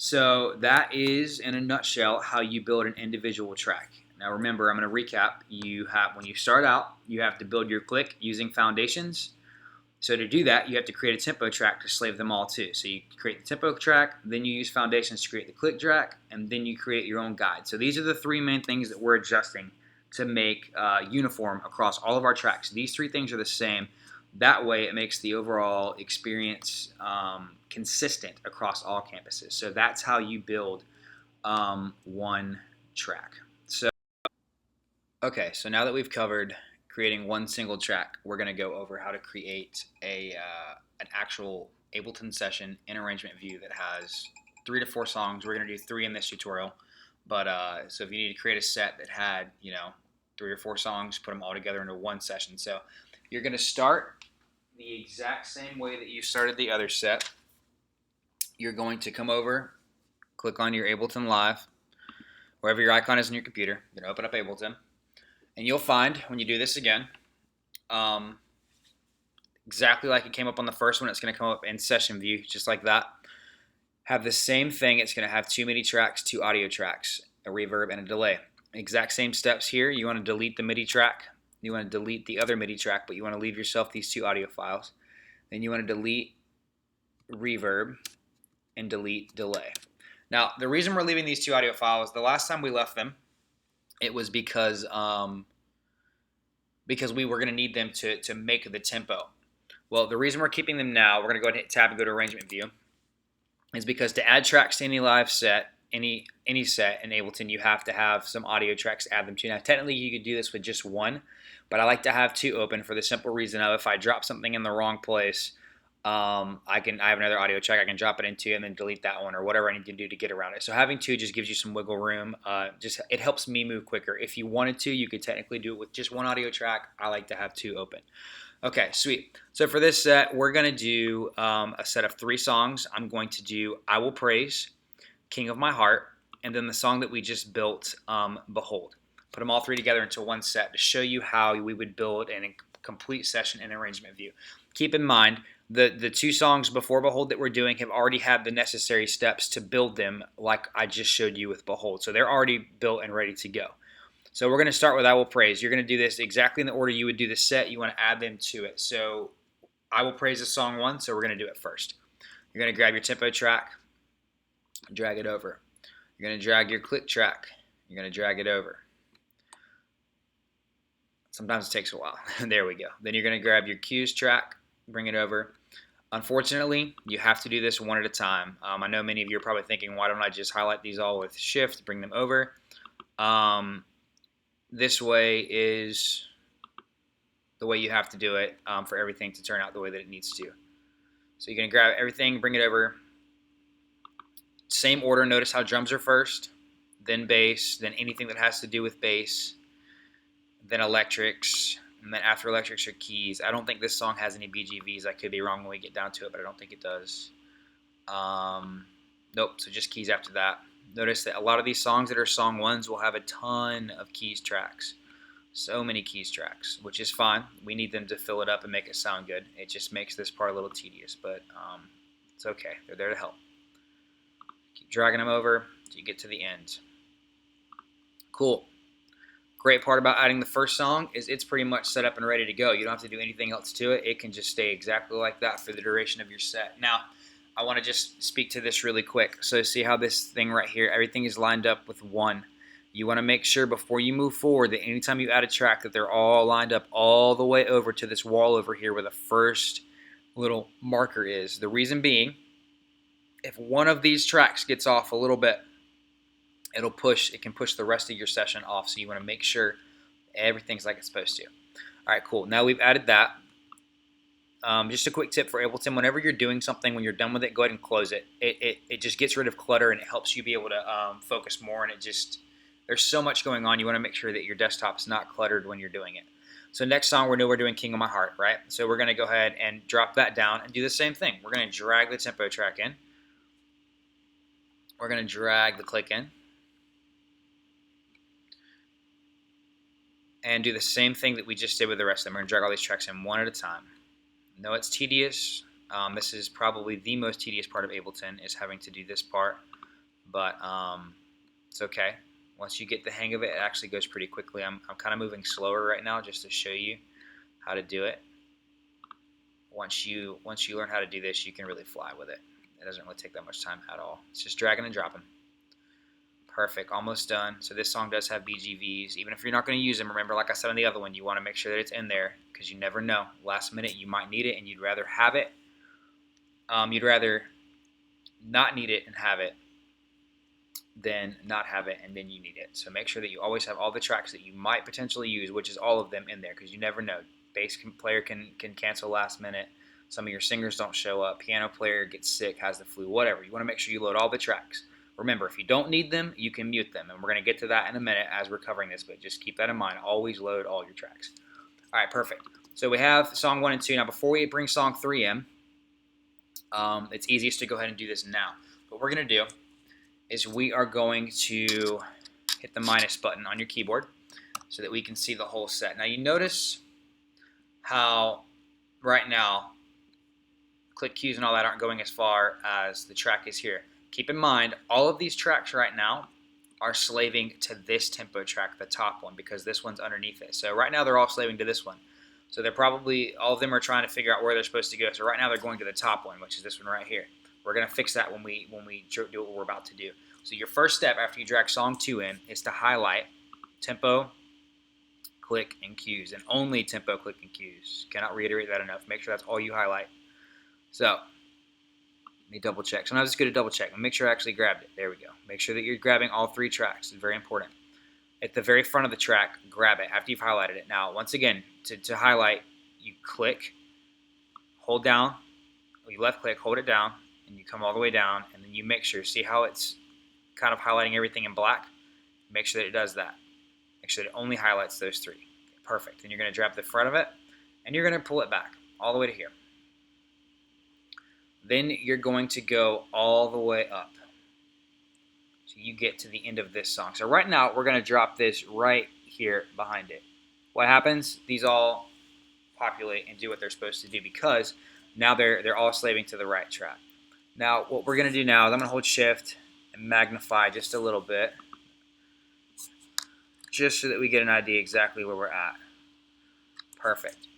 So that is, in a nutshell, how you build an individual track. Now remember, I'm going to recap. When you start out, you have to build your click using foundations. So to do that, you have to create a tempo track to slave them all to. So you create the tempo track, then you use foundations to create the click track, and then you create your own guide. So these are the three main things that we're adjusting to make uniform across all of our tracks. These three things are the same. That way it makes the overall experience consistent across all campuses. So that's how you build one track. Okay, so now that we've covered creating one single track, we're going to go over how to create an actual Ableton session in arrangement view that has 3 to 4 songs. We're going to do 3 in this tutorial, but so if you need to create a set that had 3 or 4 songs, put them all together into one session. So you're going to start the exact same way that you started the other set. You're going to come over, click on your Ableton Live, wherever your icon is on your computer. You're going to open up Ableton. And you'll find, when you do this again, exactly like it came up on the first one, it's going to come up in session view, just like that. Have the same thing. It's going to have 2 MIDI tracks, 2 audio tracks, a reverb, and a delay. Exact same steps here. You want to delete the MIDI track. You want to delete the other MIDI track, but you want to leave yourself these 2 audio files. Then you want to delete reverb, and delete delay. Now, the reason we're leaving these two audio files, the last time we left them, it was because we were going to need them to make the tempo. Well, the reason we're keeping them now, we're going to go ahead and hit tab and go to arrangement view, is because to add tracks to any live set, any set in Ableton, you have to have some audio tracks to add them to. Now, technically, you could do this with just one, but I like to have two open for the simple reason of if I drop something in the wrong place, I have another audio track I can drop it into and then delete that one or whatever I need to do to get around it. So having two just gives you some wiggle room. It helps me move quicker. If you wanted to, you could technically do it with just one audio track. I like to have two open. Okay, sweet. So for this set, we're going to do a set of 3 songs. I'm going to do I Will Praise, King of My Heart, and then the song that we just built, Behold. Put them all 3 together into one set to show you how we would build a complete session in arrangement view. Keep in mind, the 2 songs before Behold that we're doing have already had the necessary steps to build them like I just showed you with Behold. So they're already built and ready to go. So we're going to start with I Will Praise. You're going to do this exactly in the order you would do the set. You want to add them to it. So I Will Praise is song 1, so we're going to do it first. You're going to grab your tempo track, drag it over. You're going to drag your click track. You're going to drag it over. Sometimes it takes a while. There we go. Then you're going to grab your cues track, bring it over. Unfortunately, you have to do this one at a time. I know many of you are probably thinking, why don't I just highlight these all with shift, bring them over? This way is the way you have to do it for everything to turn out the way that it needs to. So you're going to grab everything, bring it over. Same order. Notice how drums are first, then bass, then anything that has to do with bass, then electrics, and then after electrics are keys. I don't think this song has any BGVs. I could be wrong when we get down to it, but I don't think it does. Nope, so just keys after that. Notice that a lot of these songs that are song 1s will have a ton of keys tracks. So many keys tracks, which is fine. We need them to fill it up and make it sound good. It just makes this part a little tedious, but it's okay. They're there to help. Keep dragging them over till you get to the end. Cool. Great part about adding the first song is it's pretty much set up and ready to go. You don't have to do anything else to it. It can just stay exactly like that for the duration of your set. Now, I want to just speak to this really quick. So see how this thing right here, everything is lined up with 1. You want to make sure before you move forward that anytime you add a track that they're all lined up all the way over to this wall over here where the first little marker is. The reason being, if one of these tracks gets off a little bit, it can push the rest of your session off. So you want to make sure everything's like it's supposed to. All right, cool. Now we've added that. Just a quick tip for Ableton: whenever you're doing something, when you're done with it, go ahead and close it. It just gets rid of clutter and it helps you be able to focus more. And there's so much going on. You want to make sure that your desktop's not cluttered when you're doing it. So next song, we're doing King of My Heart, right? So we're going to go ahead and drop that down and do the same thing. We're going to drag the tempo track in. We're going to drag the click in. And do the same thing that we just did with the rest of them. We're going to drag all these tracks in one at a time. No, it's tedious. This is probably the most tedious part of Ableton, is having to do this part. But it's okay. Once you get the hang of it, it actually goes pretty quickly. I'm kind of moving slower right now just to show you how to do it. Once you learn how to do this, you can really fly with it. It doesn't really take that much time at all. It's just dragging and dropping. Perfect, almost done. So this song does have BGVs. Even if you're not going to use them, remember, like I said on the other one, you want to make sure that it's in there because you never know. Last minute, you might need it and you'd rather have it. You'd rather not need it and have it than not have it and then you need it. So make sure that you always have all the tracks that you might potentially use, which is all of them, in there because you never know. Bass player can cancel last minute. Some of your singers don't show up. Piano player gets sick, has the flu, whatever. You want to make sure you load all the tracks. Remember, if you don't need them, you can mute them. And we're going to get to that in a minute as we're covering this, but just keep that in mind. Always load all your tracks. All right, perfect. So we have song 1 and 2. Now, before we bring song 3 in, it's easiest to go ahead and do this now. What we're going to do is we are going to hit the minus button on your keyboard so that we can see the whole set. Now, you notice how right now click cues and all that aren't going as far as the track is here. Keep in mind, all of these tracks right now are slaving to this tempo track, the top one, because this one's underneath it. So right now they're all slaving to this one. So they're probably, all of them are trying to figure out where they're supposed to go. So right now they're going to the top one, which is this one right here. We're going to fix that when we do what we're about to do. So your first step after you drag song 2 in is to highlight tempo, click, and cues, and only tempo, click, and cues. Cannot reiterate that enough. Make sure that's all you highlight. So let me double check. Sometimes it's good to double check. Make sure I actually grabbed it. There we go. Make sure that you're grabbing all 3 tracks. It's very important. At the very front of the track, grab it after you've highlighted it. Now, once again, to highlight, you click, hold down, or you left click, hold it down, and you come all the way down, and then you make sure, see how it's kind of highlighting everything in black? Make sure that it does that. Make sure that it only highlights those 3. Perfect. Then you're going to grab the front of it, and you're going to pull it back all the way to here. Then you're going to go all the way up. So you get to the end of this song. So right now, we're going to drop this right here behind it. What happens? These all populate and do what they're supposed to do because now they're all slaving to the right track. Now, what we're going to do now is I'm going to hold shift and magnify just a little bit just so that we get an idea exactly where we're at. Perfect.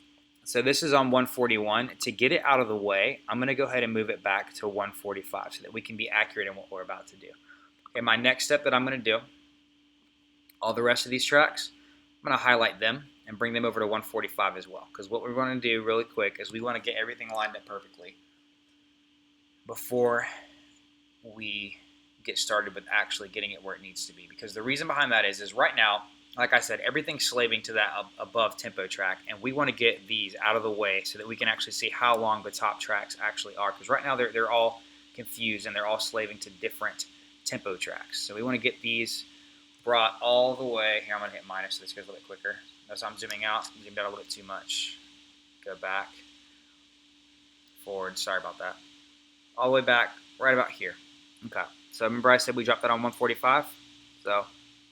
So this is on 141. To get it out of the way, I'm going to go ahead and move it back to 145 so that we can be accurate in what we're about to do. Okay, my next step that I'm going to do, all the rest of these tracks, I'm going to highlight them and bring them over to 145 as well. Because what we're going to do really quick is we want to get everything lined up perfectly before we get started with actually getting it where it needs to be. Because the reason behind that is right now, like I said, everything's slaving to that above tempo track, and we want to get these out of the way so that we can actually see how long the top tracks actually are. Because right now they're all confused and they're all slaving to different tempo tracks. So we want to get these brought all the way. Here, I'm going to hit minus so this goes a little bit quicker. Notice I'm zooming out. Zoomed out a little bit too much. Go back. Forward. Sorry about that. All the way back right about here. Okay. So remember I said we dropped that on 145? So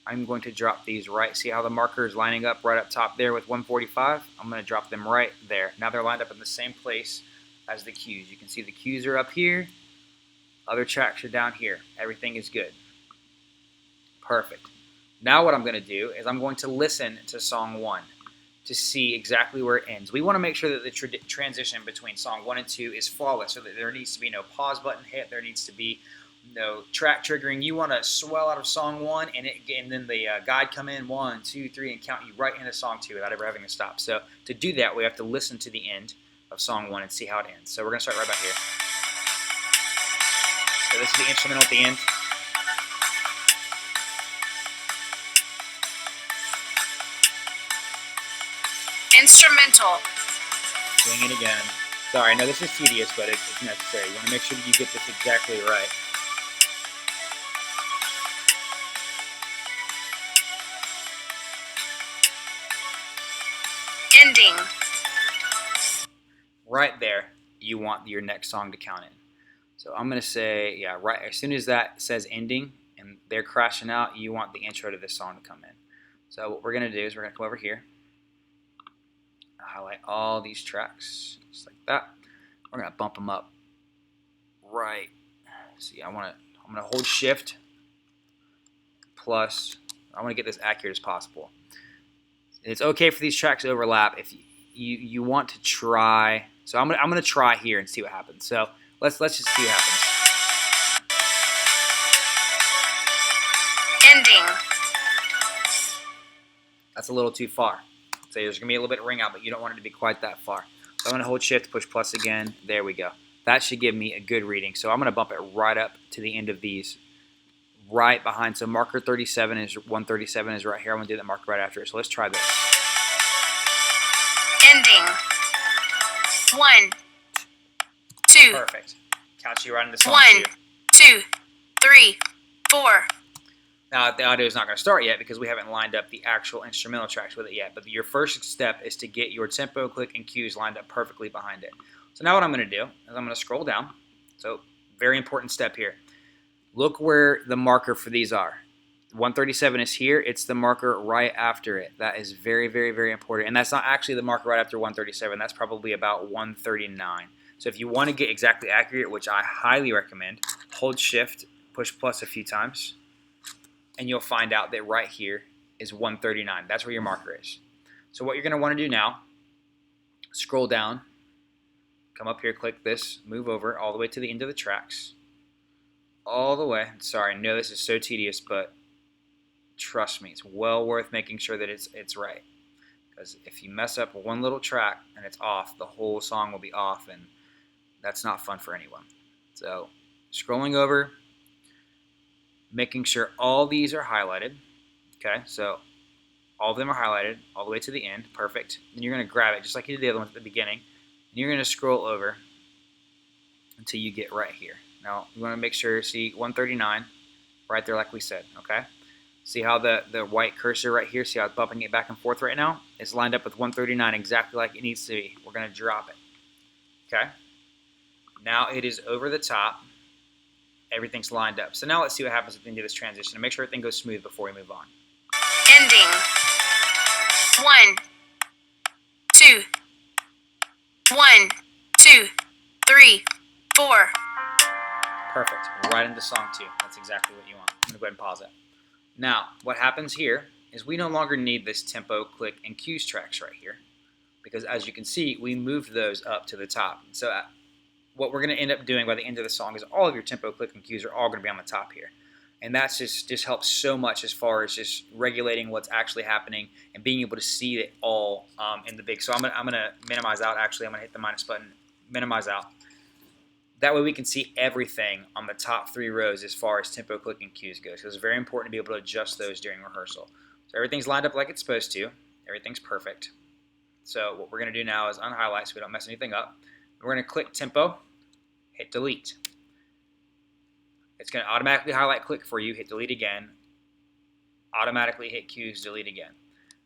I'm going to drop these right. See how the marker is lining up right up top there with 145? I'm going to drop them right there. Now they're lined up in the same place as the cues. You can see the cues are up here. Other tracks are down here. Everything is good. Perfect. Now what I'm going to do is I'm going to listen to song 1 to see exactly where it ends. We want to make sure that the transition between song 1 and 2 is flawless so that there needs to be no pause button hit. There needs to be no track triggering. You want to swell out of song 1 and then the guide come in 1, 2, 3 and count you right into song 2 without ever having to stop. So to do that, we have to listen to the end of song 1 and see how it ends. So we're going to start right about here. So this is the instrumental at the end. Instrumental. Doing it again. Sorry, I know this is tedious, but it's necessary. You want to make sure that you get this exactly right. Ending. Right there, you want your next song to count in. So I'm going to say, yeah, right as soon as that says ending and they're crashing out, you want the intro to this song to come in. So what we're going to do is we're going to come over here, highlight all these tracks, just like that. We're going to bump them up right. See, I'm going to hold shift plus, I want to get this accurate as possible. It's okay for these tracks to overlap if you want to try. So I'm going to try here and see what happens. So let's just see what happens. Ending. That's a little too far. So there's going to be a little bit of ring out, but you don't want it to be quite that far. So I'm going to hold shift, push plus again. There we go. That should give me a good reading. So I'm going to bump it right up to the end of these, right behind. So marker 37 is 137 is right here. I'm going to do that marker right after it. So let's try this. Ending. 1, 2. Perfect. Counts you right into song 1, 2. 2, 3, 4. Now, the audio is not going to start yet because we haven't lined up the actual instrumental tracks with it yet. But your first step is to get your tempo, click, and cues lined up perfectly behind it. So now what I'm going to do is I'm going to scroll down. So very important step here. Look where the marker for these are. 137 is here. It's the marker right after it. That is very, very, very important. And that's not actually the marker right after 137. That's probably about 139. So if you want to get exactly accurate, which I highly recommend, hold shift, push plus a few times, and you'll find out that right here is 139. That's where your marker is. So what you're going to want to do now Scroll down, come up here, click this, move over all the way to the end of the tracks. All the way. Sorry, I know this is so tedious, but trust me, it's well worth making sure that it's right. Because if you mess up one little track and it's off, the whole song will be off, and that's not fun for anyone. So, scrolling over, making sure all these are highlighted. Okay, so all of them are highlighted all the way to the end. Perfect. Then you're going to grab it just like you did the other ones at the beginning, and you're going to scroll over until you get right here. Now, you want to make sure, see 139 right there like we said, okay? See how the white cursor right here, see how it's bumping it back and forth right now? It's lined up with 139 exactly like it needs to be. We're going to drop it, okay? Now it is over the top. Everything's lined up. So now let's see what happens at the end of this transition and make sure everything goes smooth before we move on. Ending. 1, 2. 1, 2, 3, 4. Perfect. Right into song 2. That's exactly what you want. I'm going to go ahead and pause it. Now, what happens here is we no longer need this tempo, click, and cues tracks right here because as you can see, we moved those up to the top. So what we're going to end up doing by the end of the song is all of your tempo, click, and cues are all going to be on the top here. And that's just helps so much as far as just regulating what's actually happening and being able to see it all in the big. So I'm gonna minimize out. Actually, I'm gonna hit the minus button, minimize out. That way we can see everything on the top 3 rows as far as tempo, click, and cues goes. So it's very important to be able to adjust those during rehearsal. So everything's lined up like it's supposed to. Everything's perfect. So what we're gonna do now is unhighlight so we don't mess anything up. We're gonna click tempo, hit delete. It's going to automatically highlight click for you, hit delete again, automatically hit cues, delete again.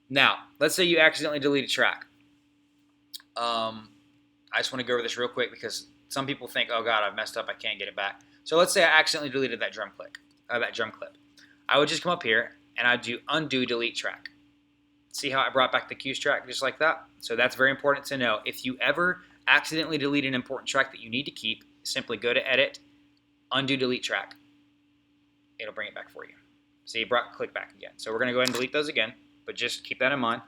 Now, let's say you accidentally delete a track. I just want to go over this real quick because some people think, oh God, I've messed up, I can't get it back. So let's say I accidentally deleted that drum clip. I would just come up here and I'd do undo delete track. See how I brought back the cues track just like that? So that's very important to know. If you ever accidentally delete an important track that you need to keep, simply go to edit, undo delete track. It'll bring it back for you. So you brought click back again. So we're going to go ahead and delete those again, but just keep that in mind.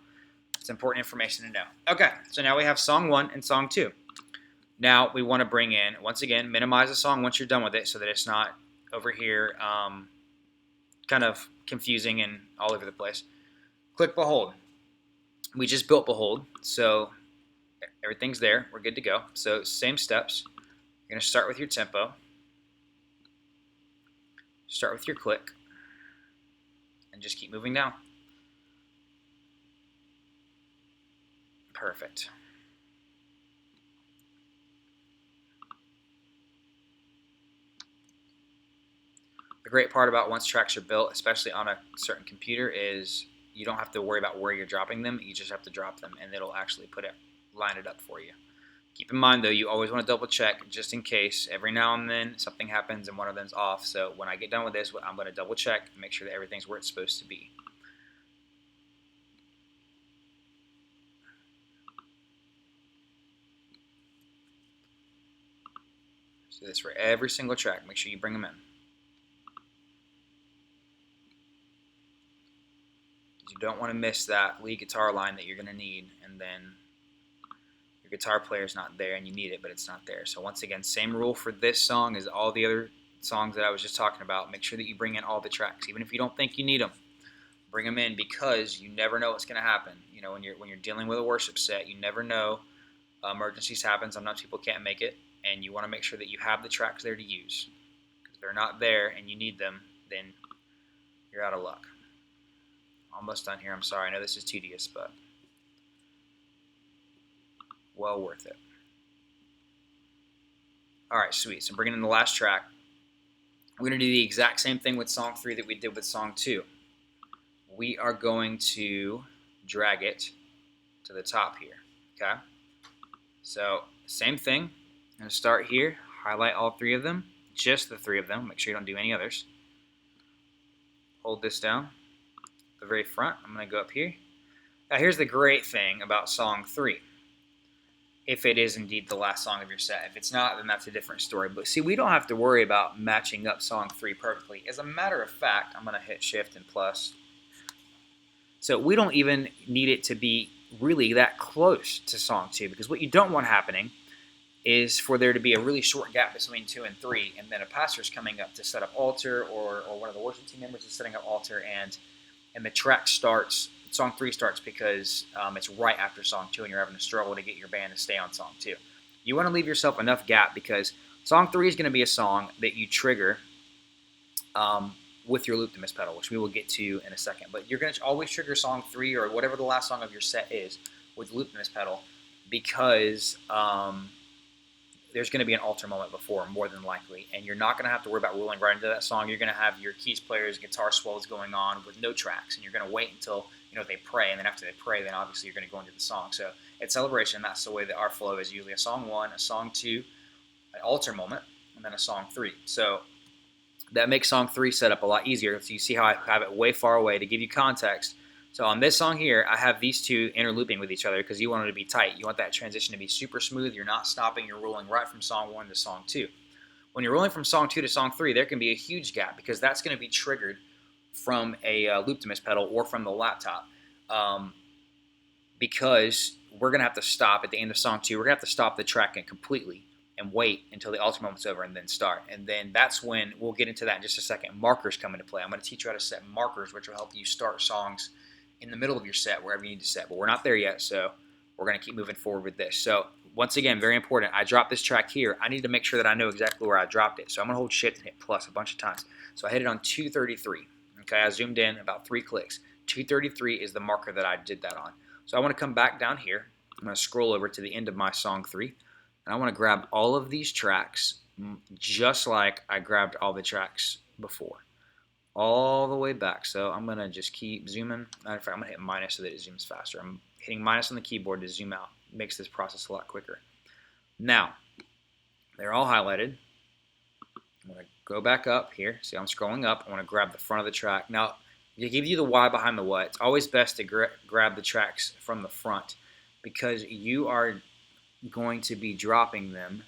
It's important information to know. Okay, so now we have song 1 and song 2. Now we want to bring in, once again, minimize the song once you're done with it so that it's not over here kind of confusing and all over the place. Click Behold. We just built Behold, so everything's there. We're good to go. So same steps. You're going to start with your tempo. Start with your click and just keep moving down. Perfect. The great part about once tracks are built, especially on a certain computer, is you don't have to worry about where you're dropping them. You just have to drop them and it'll actually line it up for you. Keep in mind, though, you always want to double check just in case. Every now and then something happens and one of them's off. So when I get done with this, I'm going to double check and make sure that everything's where it's supposed to be. So this for every single track. Make sure you bring them in. You don't want to miss that lead guitar line that you're going to need, and then your guitar player's not there and you need it, but it's not there. So once again, same rule for this song as all the other songs that I was just talking about. Make sure that you bring in all the tracks, even if you don't think you need them. Bring them in because you never know what's going to happen. You know, when you're dealing with a worship set, you never know. Emergencies happen. Sometimes people can't make it, and you want to make sure that you have the tracks there to use. Because if they're not there and you need them, then you're out of luck. Almost done here. I'm sorry. I know this is tedious, but well worth it. All right, sweet. So I'm bringing in the last track. We're going to do the exact same thing with song 3 that we did with song 2. We are going to drag it to the top here, okay? So same thing. I'm going to start here, highlight all 3 of them, just the 3 of them. Make sure you don't do any others. Hold this down. The very front, I'm going to go up here. Now here's the great thing about song 3. If it is indeed the last song of your set. If it's not, then that's a different story. But see, we don't have to worry about matching up song 3 perfectly. As a matter of fact, I'm going to hit shift and plus. So we don't even need it to be really that close to song 2, because what you don't want happening is for there to be a really short gap between 2 and 3, and then a pastor's coming up to set up altar, or one of the worship team members is setting up altar, and the track starts, song 3 starts because it's right after song 2, and you're having to struggle to get your band to stay on song 2. You want to leave yourself enough gap, because song 3 is going to be a song that you trigger with your Looptimus pedal, which we will get to in a second. But you're going to always trigger song 3 or whatever the last song of your set is with the Looptimus pedal, because there's going to be an altar moment before, more than likely, and you're not going to have to worry about rolling right into that song. You're going to have your keys players, guitar swells going on with no tracks, and you're going to wait until they pray, and then after they pray, then obviously you're going to go into the song. So at Celebration, that's the way that our flow is usually: a song 1, a song 2, an altar moment, and then a song 3. So that makes song 3 set up a lot easier. So you see how I have it way far away to give you context. So on this song here, I have these two interlooping with each other because you want it to be tight. You want that transition to be super smooth. You're not stopping. You're rolling right from song 1 to song 2. When you're rolling from song 2 to song 3, there can be a huge gap because that's going to be triggered from a Looptimus pedal or from the laptop, because we're going to have to stop at the end of song 2. We're going to have to stop the track completely and wait until the altar moment's over and then start. And then that's when, we'll get into that in just a second, markers come into play. I'm going to teach you how to set markers, which will help you start songs in the middle of your set, wherever you need to set. But we're not there yet, so we're going to keep moving forward with this. So once again, very important, I dropped this track here. I need to make sure that I know exactly where I dropped it. So I'm going to hold shift and hit plus a bunch of times. So I hit it on 233. Okay, I zoomed in about 3 clicks. 233 is the marker that I did that on. So I want to come back down here. I'm going to scroll over to the end of my song 3. And I want to grab all of these tracks just like I grabbed all the tracks before, all the way back. So I'm going to just keep zooming. Matter of fact, I'm going to hit minus so that it zooms faster. I'm hitting minus on the keyboard to zoom out. It makes this process a lot quicker. Now, they're all highlighted. I'm going to go back up here. See, I'm scrolling up. I want to grab the front of the track. Now, to give you the why behind the what, it's always best to grab the tracks from the front, because you are going to be dropping them.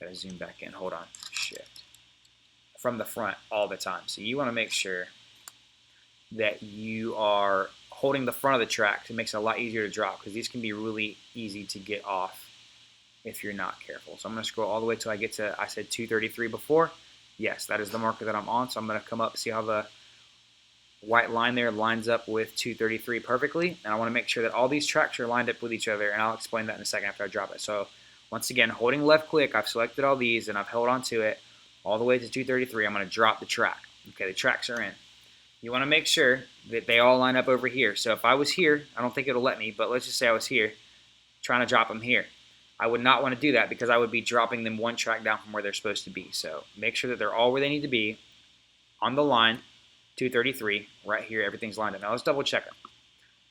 Gotta zoom back in. Hold on. Shift. From the front all the time. So you want to make sure that you are holding the front of the track. It makes it a lot easier to drop, because these can be really easy to get off if you're not careful. So I'm going to scroll all the way till I get to, I said 233 before. Yes, that is the marker that I'm on. So I'm going to come up, see how the white line there lines up with 233 perfectly, and I want to make sure that all these tracks are lined up with each other, and I'll explain that in a second after I drop it. So once again, holding left click, I've selected all these and I've held on to it all the way to 233. I'm going to drop the track. Okay, the tracks are in. You want to make sure that they all line up over here. So if I was here, I don't think it'll let me, but let's just say I was here trying to drop them here. I would not want to do that, because I would be dropping them one track down from where they're supposed to be. So make sure that they're all where they need to be on the line. 233, right here, everything's lined up. Now let's double check it.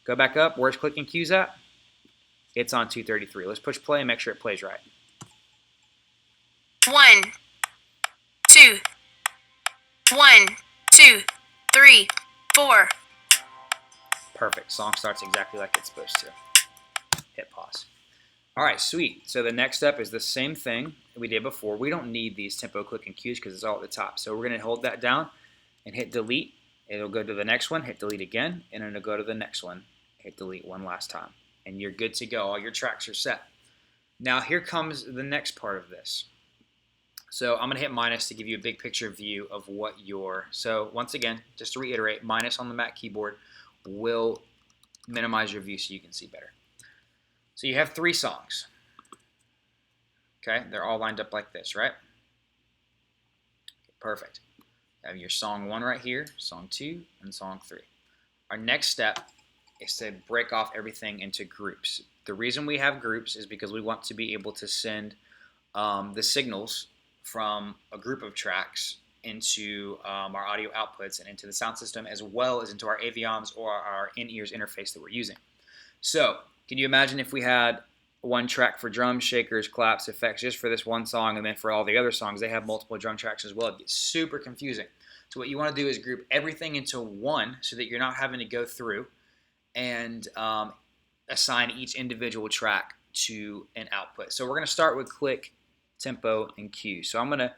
Go back up, where's clicking cues at? It's on 233. Let's push play and make sure it plays right. 1, 2, 1, 2, 3, 4. Perfect. Song starts exactly like it's supposed to. Hit pause. All right, sweet. So the next step is the same thing that we did before. We don't need these tempo clicking cues because it's all at the top. So we're going to hold that down and hit delete. It'll go to the next one, hit delete again, and then it'll go to the next one, hit delete one last time. And you're good to go. All your tracks are set. Now here comes the next part of this. So I'm going to hit minus to give you a big picture view of what your, so once again, just to reiterate, minus on the Mac keyboard will minimize your view so you can see better. So you have 3 songs. Okay, they're all lined up like this, right? Perfect. You have your song 1 right here, song 2, and song 3. Our next step is to break off everything into groups. The reason we have groups is because we want to be able to send the signals from a group of tracks into our audio outputs and into the sound system, as well as into our Avioms or our in-ears interface that we're using. So can you imagine if we had one track for drums, shakers, claps, effects, just for this one song, and then for all the other songs they have multiple drum tracks as well? It gets super confusing. So what you want to do is group everything into one so that you're not having to go through and assign each individual track to an output. So we're going to start with click, tempo, and cue. So I'm going to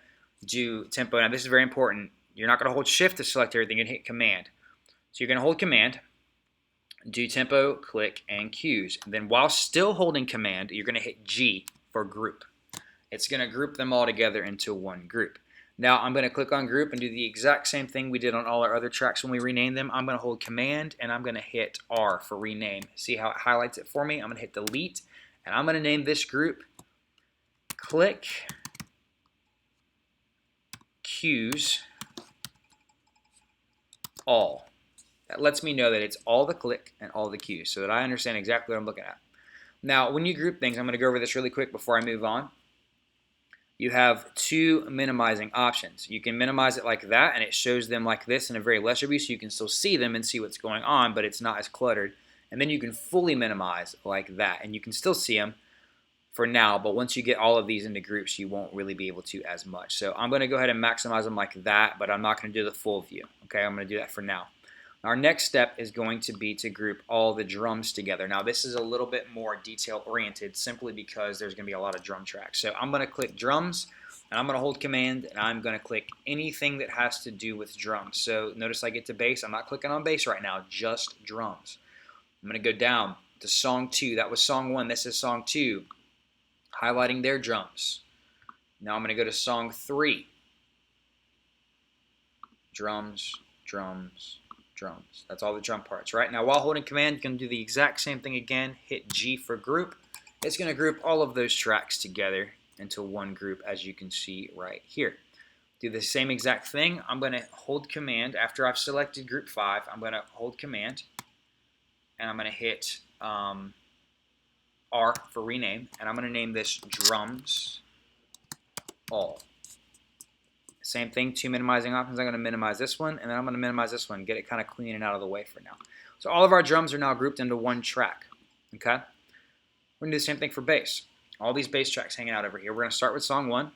do tempo. Now this is very important. You're not going to hold shift to select everything. You're going to hit command. So you're going to hold command, do tempo, click, and cues. And then while still holding command, you're going to hit G for group. It's going to group them all together into one group. Now I'm going to click on group and do the exact same thing we did on all our other tracks when we renamed them. I'm going to hold command and I'm going to hit R for rename. See how it highlights it for me? I'm going to hit delete and I'm going to name this group click cues all. That lets me know that it's all the click and all the cues so that I understand exactly what I'm looking at. Now when you group things, I'm going to go over this really quick before I move on. You have two minimizing options. You can minimize it like that and it shows them like this in a very lesser view so you can still see them and see what's going on, but it's not as cluttered. And then you can fully minimize like that and you can still see them for now, but once you get all of these into groups you won't really be able to as much. So I'm going to go ahead and maximize them like that, but I'm not going to do the full view. Okay, I'm going to do that for now. Our next step is going to be to group all the drums together. Now this is a little bit more detail oriented simply because there's going to be a lot of drum tracks. So I'm going to click drums and I'm going to hold command and I'm going to click anything that has to do with drums. So notice I get to bass. I'm not clicking on bass right now, just drums. I'm going to go down to song 2. That was song 1. This is song 2. Highlighting their drums. Now I'm going to go to song 3. Drums, drums, drums. That's all the drum parts, right? Now while holding command, you can do the exact same thing again. Hit G for group. It's going to group all of those tracks together into one group as you can see right here. Do the same exact thing. I'm going to hold command. After I've selected group 5, I'm going to hold command and I'm going to hit R for rename and I'm going to name this drums all. Same thing, two minimizing options. I'm going to minimize this one, and then I'm going to minimize this one, get it kind of clean and out of the way for now. So all of our drums are now grouped into one track. Okay? We're going to do the same thing for bass. All these bass tracks hanging out over here. We're going to start with song 1.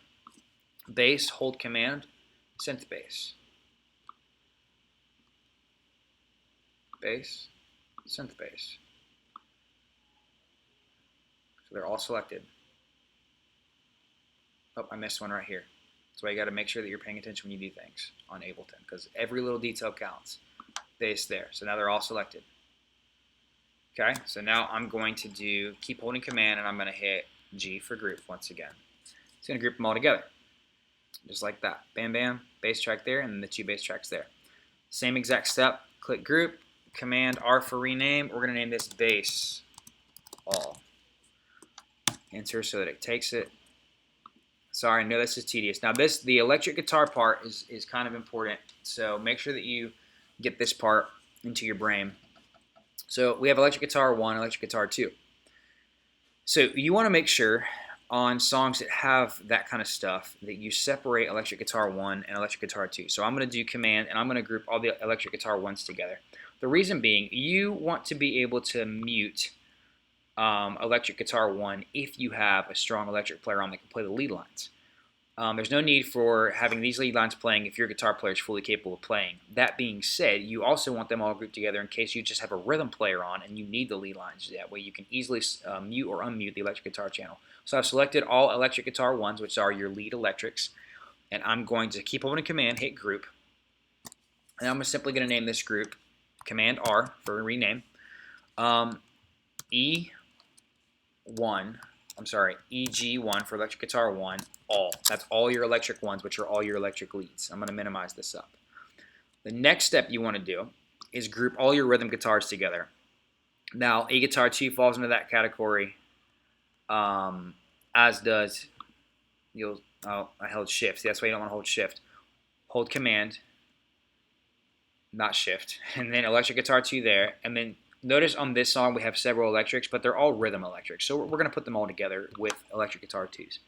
Bass, hold command, synth bass. Bass, synth bass. So they're all selected. Oh, I missed one right here. That's why you got to make sure that you're paying attention when you do things on Ableton because every little detail counts. Bass there. So now they're all selected. Okay, so now I'm going to keep holding command and I'm going to hit G for group once again. It's going to group them all together. Just like that. Bam, bam, bass track there and then the 2 bass tracks there. Same exact step. Click group, command R for rename. We're going to name this bass all. Enter so that it takes it. Sorry, I know this is tedious. Now the electric guitar part is kind of important, so make sure that you get this part into your brain. So we have electric guitar 1, electric guitar 2. So you want to make sure on songs that have that kind of stuff that you separate electric guitar 1 and electric guitar 2. So I'm going to do command and I'm going to group all the electric guitar 1s together. The reason being, you want to be able to mute electric guitar 1 if you have a strong electric player on that can play the lead lines. There's no need for having these lead lines playing if your guitar player is fully capable of playing. That being said, you also want them all grouped together in case you just have a rhythm player on and you need the lead lines. That way you can easily mute or unmute the electric guitar channel. So I've selected all electric guitar 1s, which are your lead electrics, and I'm going to keep holding command, hit group, and I'm simply going to name this group command R for rename. EG1 for electric guitar 1, all. That's all your electric 1s, which are all your electric leads. I'm going to minimize this up. The next step you want to do is group all your rhythm guitars together. Now, a guitar 2 falls into that category, as does, I held shift. See, that's why you don't want to hold shift. Hold command, not shift, and then electric guitar 2 there, and then notice on this song we have several electrics, but they're all rhythm electrics. So we're going to put them all together with electric guitar 2s.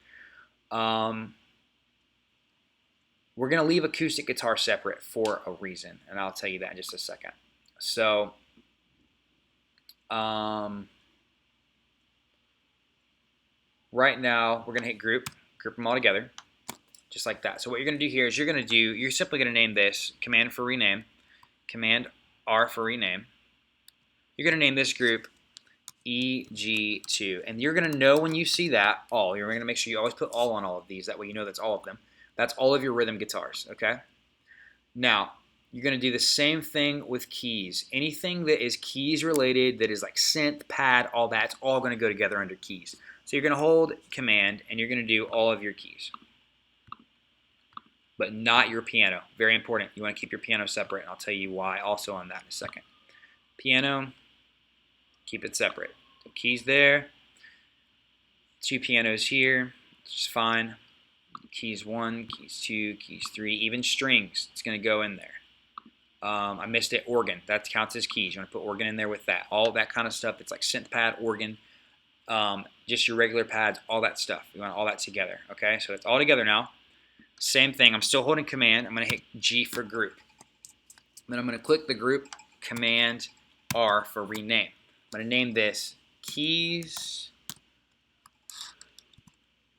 We're going to leave acoustic guitar separate for a reason, and I'll tell you that in just a second. So right now we're going to hit group them all together, just like that. So what you're going to do here is you're simply going to name this command for rename, command R for rename. You're going to name this group EG2, and you're going to know when you see that all. You're going to make sure you always put all on all of these. That way you know that's all of them. That's all of your rhythm guitars, okay? Now, You're going to do the same thing with keys. Anything that is keys related, that is like synth, pad, all that, it's all going to go together under keys. So you're going to hold Command and you're going to do all of your keys, but not your piano. Very important. You want to keep your piano separate, and I'll tell you why also on that in a second. Piano, keep it separate. So keys there, 2 pianos here, which is fine. Keys 1, keys 2, keys 3, even strings, it's going to go in there. I missed it, organ, that counts as keys. You want to put organ in there with that. All that kind of stuff, it's like synth pad, organ, just your regular pads, all that stuff. You want all that together, okay? So it's all together now. Same thing, I'm still holding Command. I'm going to hit G for group. Then I'm going to click the group, Command R for rename. I'm going to name this Keys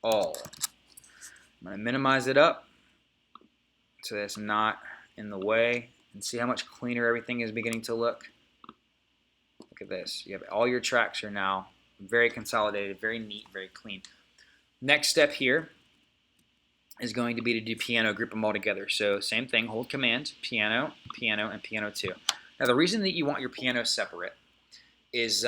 All. I'm going to minimize it up so that it's not in the way, and see how much cleaner everything is beginning to look. Look at this. You have all your tracks are now very consolidated, very neat, very clean. Next step here is going to be to do piano, group them all together. So same thing, hold Command, piano, piano, and piano 2. Now the reason that you want your piano separate is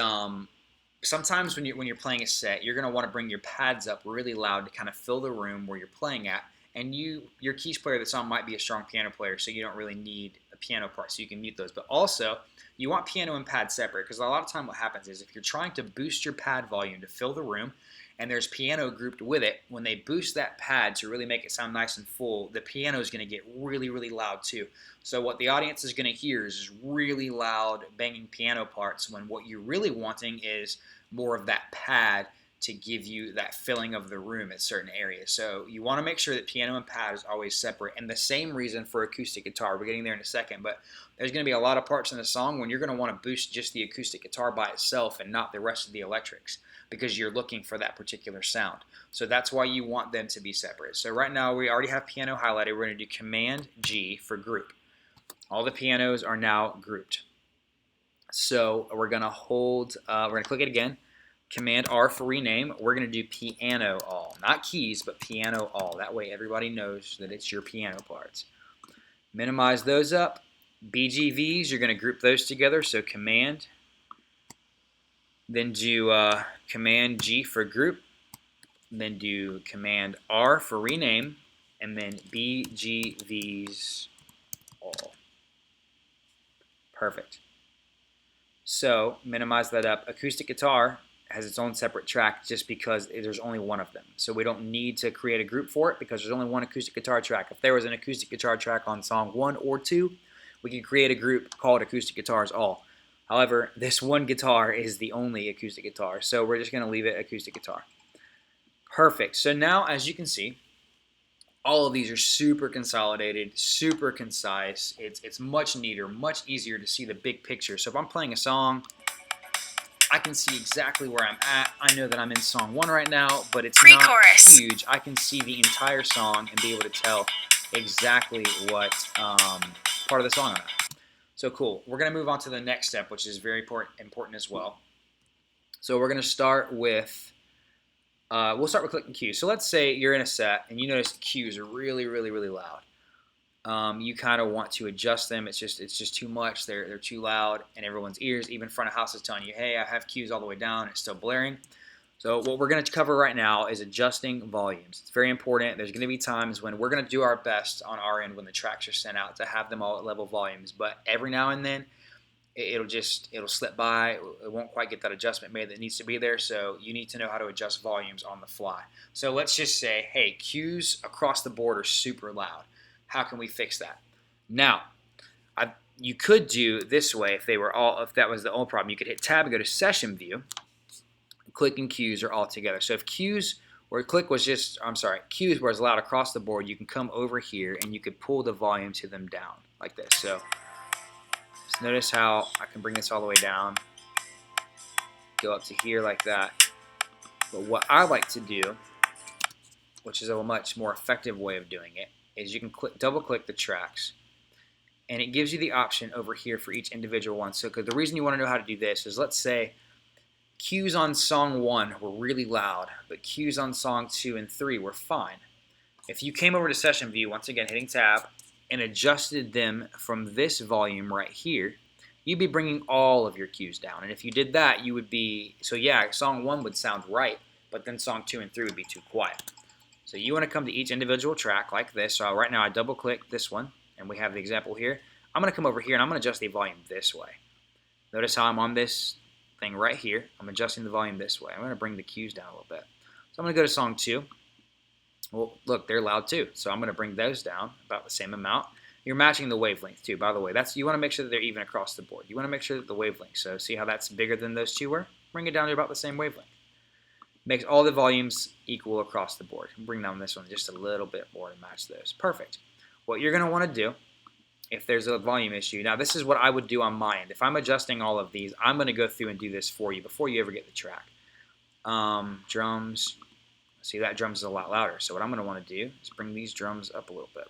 sometimes when you're playing a set, you're going to want to bring your pads up really loud to kind of fill the room where you're playing at, and your keys player that's on might be a strong piano player, so you don't really need a piano part, so you can mute those. But also, you want piano and pad separate, because a lot of time what happens is if you're trying to boost your pad volume to fill the room, and there's piano grouped with it, when they boost that pad to really make it sound nice and full, the piano is going to get really, really loud too. So what the audience is going to hear is really loud banging piano parts, when what you're really wanting is more of that pad to give you that filling of the room at certain areas. So you want to make sure that piano and pad is always separate, and the same reason for acoustic guitar. We're getting there in a second, but there's going to be a lot of parts in the song when you're going to want to boost just the acoustic guitar by itself and not the rest of the electrics, because you're looking for that particular sound. So that's why you want them to be separate. So right now we already have piano highlighted. We're going to do Command G for group. All the pianos are now grouped. So we're going to hold, we're going to click it again. Command R for rename. We're going to do piano all. Not keys, but piano all. That way everybody knows that it's your piano parts. Minimize those up. BGVs, you're going to group those together. So Command, then do Command G for group, then do Command R for rename, and then BGVs all. Perfect. So minimize that up. Acoustic guitar has its own separate track just because there's only one of them. So we don't need to create a group for it because there's only one acoustic guitar track. If there was an acoustic guitar track on song 1 or 2, we could create a group called Acoustic Guitars All. However, this one guitar is the only acoustic guitar, so we're just going to leave it acoustic guitar. Perfect. So now, as you can see, all of these are super consolidated, super concise. It's much neater, much easier to see the big picture. So if I'm playing a song, I can see exactly where I'm at. I know that I'm in song 1 right now, but it's not huge. I can see the entire song and be able to tell exactly what part of the song I'm at. So cool. We're going to move on to the next step, which is very important as well. So we're going to start with, we'll start with clicking cues. So let's say you're in a set and you notice the cues are really, really, really loud. You kind of want to adjust them. It's just too much. They're too loud in everyone's ears. Even front of house is telling you, hey, I have cues all the way down. It's still blaring. So what we're going to cover right now is adjusting volumes. It's very important. There's going to be times when we're going to do our best on our end when the tracks are sent out to have them all at level volumes. But every now and then, it'll slip by. It won't quite get that adjustment made that needs to be there. So you need to know how to adjust volumes on the fly. So let's just say, hey, cues across the board are super loud. How can we fix that? Now, you could do this way if that was the only problem. You could hit Tab and go to Session View. Click and cues are all together. So if cues were cues were as loud across the board, you can come over here and you could pull the volume to them down like this. So just notice how I can bring this all the way down, go up to here like that. But what I like to do, which is a much more effective way of doing it, is you can double click the tracks and it gives you the option over here for each individual one. So the reason you want to know how to do this is, let's say cues on song 1 were really loud, but cues on song 2 and 3 were fine. If you came over to Session View, once again hitting Tab, and adjusted them from this volume right here, you'd be bringing all of your cues down. And if you did that, you would be, so yeah, song 1 would sound right, but then song 2 and 3 would be too quiet. So you want to come to each individual track like this. So right now I double click this one, and we have the example here. I'm going to come over here and I'm going to adjust the volume this way. Notice how I'm on this thing right here. I'm adjusting the volume this way. I'm going to bring the cues down a little bit. So I'm going to go to song 2. Well, look, they're loud too. So I'm going to bring those down about the same amount. You're matching the wavelength too, by the way. You want to make sure that they're even across the board. You want to make sure that the wavelength, so see how that's bigger than those two were? Bring it down to about the same wavelength. Makes all the volumes equal across the board. Bring down this one just a little bit more to match those. Perfect. What you're going to want to do, if there's a volume issue, now this is what I would do on my end. If I'm adjusting all of these, I'm going to go through and do this for you before you ever get the track. Drums. See, that drums is a lot louder. So what I'm going to want to do is bring these drums up a little bit.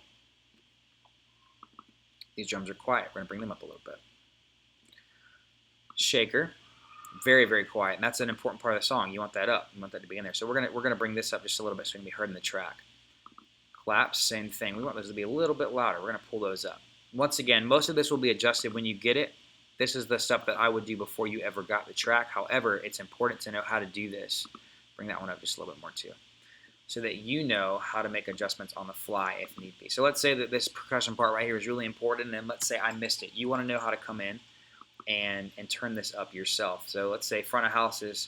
These drums are quiet. We're going to bring them up a little bit. Shaker. Very, very quiet, and that's an important part of the song. You want that up. You want that to be in there. So we're gonna bring this up just a little bit so it can be heard in the track. Claps, same thing. We want those to be a little bit louder. We're gonna pull those up. Once again, most of this will be adjusted when you get it. This is the stuff that I would do before you ever got the track. However, it's important to know how to do this. Bring that one up just a little bit more too, so that you know how to make adjustments on the fly if need be. So let's say that this percussion part right here is really important, and let's say I missed it. You want to know how to come in and turn this up yourself. So let's say front of house is,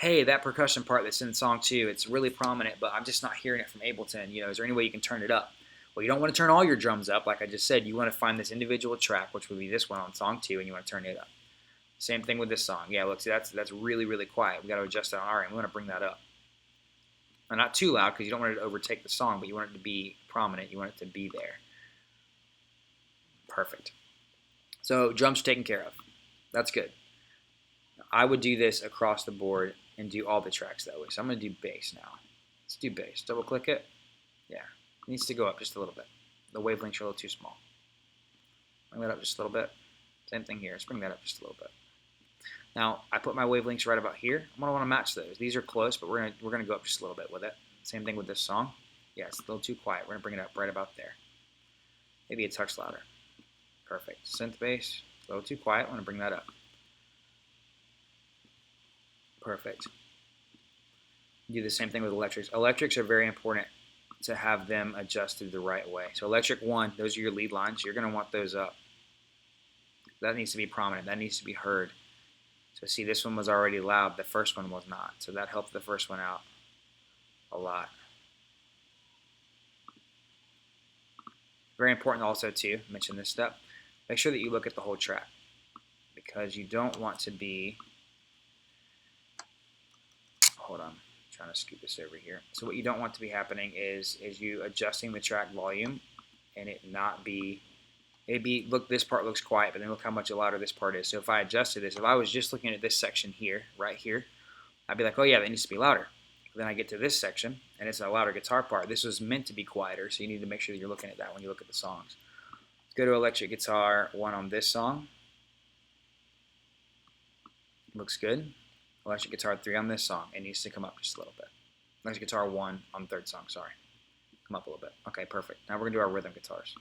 hey, that percussion part that's in song 2, it's really prominent, but I'm just not hearing it from Ableton. Is there any way you can turn it up? Well, you don't want to turn all your drums up, like I just said. You want to find this individual track, which would be this one on song 2, and you want to turn it up. Same thing with this song. Yeah, look, see, that's really, really quiet. We got to adjust that on our end. We want to bring that up. Now, not too loud because you don't want it to overtake the song, but you want it to be prominent. You want it to be there. Perfect. So drums are taken care of. That's good. I would do this across the board and do all the tracks that way. So I'm going to do bass now. Let's do bass. Double click it. Yeah. It needs to go up just a little bit. The wavelengths are a little too small. Bring that up just a little bit. Same thing here. Let's bring that up just a little bit. Now, I put my wavelengths right about here. I'm going to want to match those. These are close, but we're going to go up just a little bit with it. Same thing with this song. Yeah, it's a little too quiet. We're going to bring it up right about there. Maybe a touch louder. Perfect. Synth bass. A little too quiet. I want to bring that up. Perfect. Do the same thing with electrics. Electrics are very important to have them adjusted the right way. So electric 1, those are your lead lines. You're going to want those up. That needs to be prominent. That needs to be heard. So see, this one was already loud. The first one was not. So that helped the first one out a lot. Very important also to mention this step. Make sure that you look at the whole track, because you don't want to be, hold on, I'm trying to scoot this over here. So what you don't want to be happening is you adjusting the track volume and it not be, maybe look, this part looks quiet, but then look how much louder this part is. So if I adjusted this, if I was just looking at this section here, right here, I'd be like, oh yeah, that needs to be louder. Then I get to this section and it's a louder guitar part. This was meant to be quieter, so you need to make sure that you're looking at that when you look at the songs. Go to electric guitar 1 on this song. Looks good. Electric guitar 3 on this song. It needs to come up just a little bit. Electric guitar 1 on the 3rd song, sorry. Come up a little bit. Okay, perfect. Now we're going to do our rhythm guitars.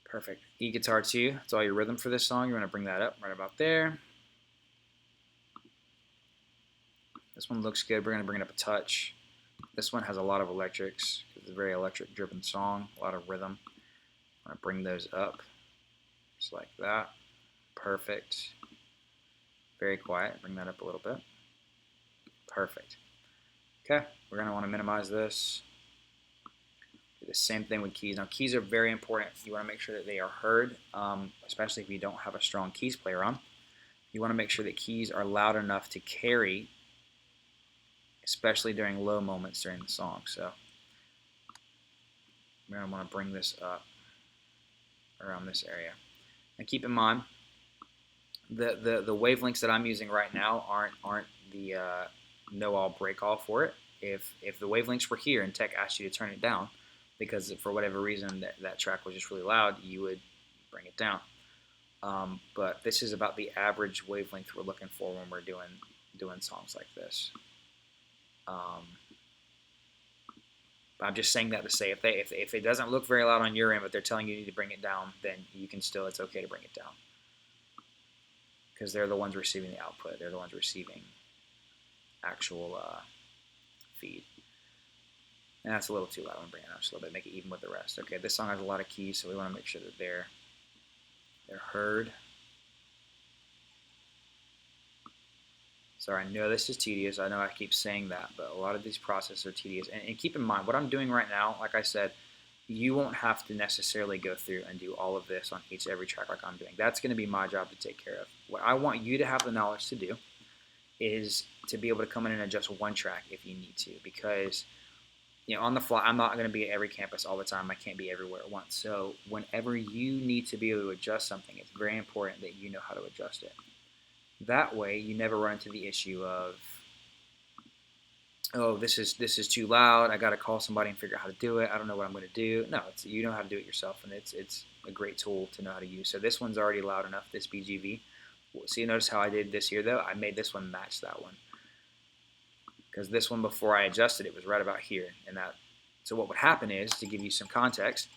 Perfect. E guitar 2, that's all your rhythm for this song. You want to bring that up right about there. This one looks good. We're going to bring it up a touch. This one has a lot of electrics. It's a very electric driven song, a lot of rhythm. I'm going to bring those up just like that. Perfect. Very quiet. Bring that up a little bit. Perfect. Okay, we're going to want to minimize this. Do the same thing with keys. Now, keys are very important. You want to make sure that they are heard, especially if you don't have a strong keys player on. You want to make sure that keys are loud enough to carry, especially during low moments during the song. So we're going to want to bring this up around this area. And keep in mind, the wavelengths that I'm using right now aren't the know-all break-all for it. If the wavelengths were here and tech asked you to turn it down because for whatever reason that track was just really loud, you would bring it down. But this is about the average wavelength we're looking for when we're doing songs like this. But I'm just saying that to say if it doesn't look very loud on your end, but they're telling you need to bring it down, then you can still, it's okay to bring it down. Because they're the ones receiving the output. They're the ones receiving actual feed. And that's a little too loud. I'm going to bring it up just a little bit, make it even with the rest. Okay, this song has a lot of keys, so we want to make sure that they're heard. Sorry, I know this is tedious. I know I keep saying that, but a lot of these processes are tedious. And keep in mind, what I'm doing right now, like I said, you won't have to necessarily go through and do all of this on every track like I'm doing. That's going to be my job to take care of. What I want you to have the knowledge to do is to be able to come in and adjust one track if you need to, because on the fly, I'm not going to be at every campus all the time. I can't be everywhere at once. So whenever you need to be able to adjust something, it's very important that you know how to adjust it. That way, you never run into the issue of, oh, this is too loud. I got to call somebody and figure out how to do it. I don't know what I'm going to do. No, you know how to do it yourself, and it's a great tool to know how to use. So this one's already loud enough, this BGV. So you notice how I did this here, though? I made this one match that one. Because this one, before I adjusted it, was right about here. So what would happen is, to give you some context,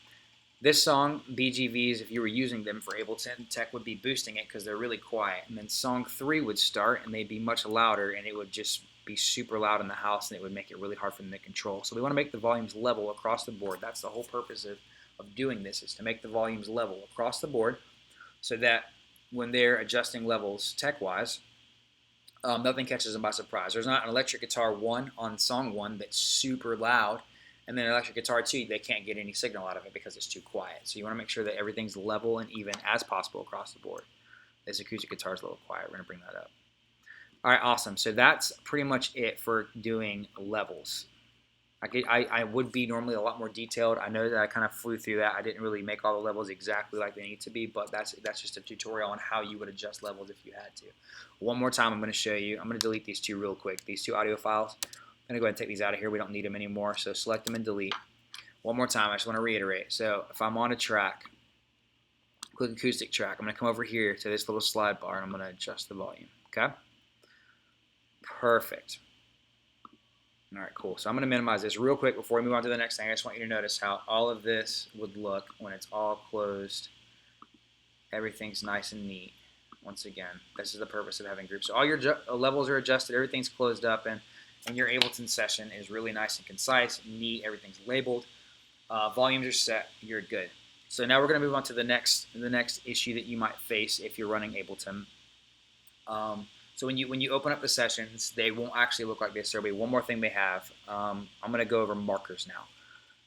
this song, BGVs, if you were using them for Ableton, Tech would be boosting it because they're really quiet. And then song 3 would start, and they'd be much louder, and it would just be super loud in the house, and it would make it really hard for them to control. So we want to make the volumes level across the board. That's the whole purpose of doing this, is to make the volumes level across the board so that when they're adjusting levels tech-wise, nothing catches them by surprise. There's not an electric guitar 1 on song 1 that's super loud, and then electric guitar 2, they can't get any signal out of it because it's too quiet. So you want to make sure that everything's level and even as possible across the board. This acoustic guitar is a little quiet. We're going to bring that up. All right, awesome. So that's pretty much it for doing levels. I would be normally a lot more detailed. I know that I kind of flew through that. I didn't really make all the levels exactly like they need to be, but that's just a tutorial on how you would adjust levels if you had to. One more time, I'm going to show you. I'm going to delete these two real quick, these two audio files. I'm going to go ahead and take these out of here. We don't need them anymore, so select them and delete. One more time, I just want to reiterate. So if I'm on a track, click acoustic track, I'm going to come over here to this little slide bar, and I'm going to adjust the volume, okay? Perfect. All right, cool. So I'm going to minimize this real quick before we move on to the next thing. I just want you to notice how all of this would look when it's all closed. Everything's nice and neat. Once again, this is the purpose of having groups. So all your levels are adjusted, everything's closed up, and your Ableton session is really nice and concise, neat, everything's labeled. Volumes are set, you're good. So now we're going to move on to the next issue that you might face if you're running Ableton. So when you open up the sessions, they won't actually look like this. There'll be one more thing they have. I'm going to go over markers now.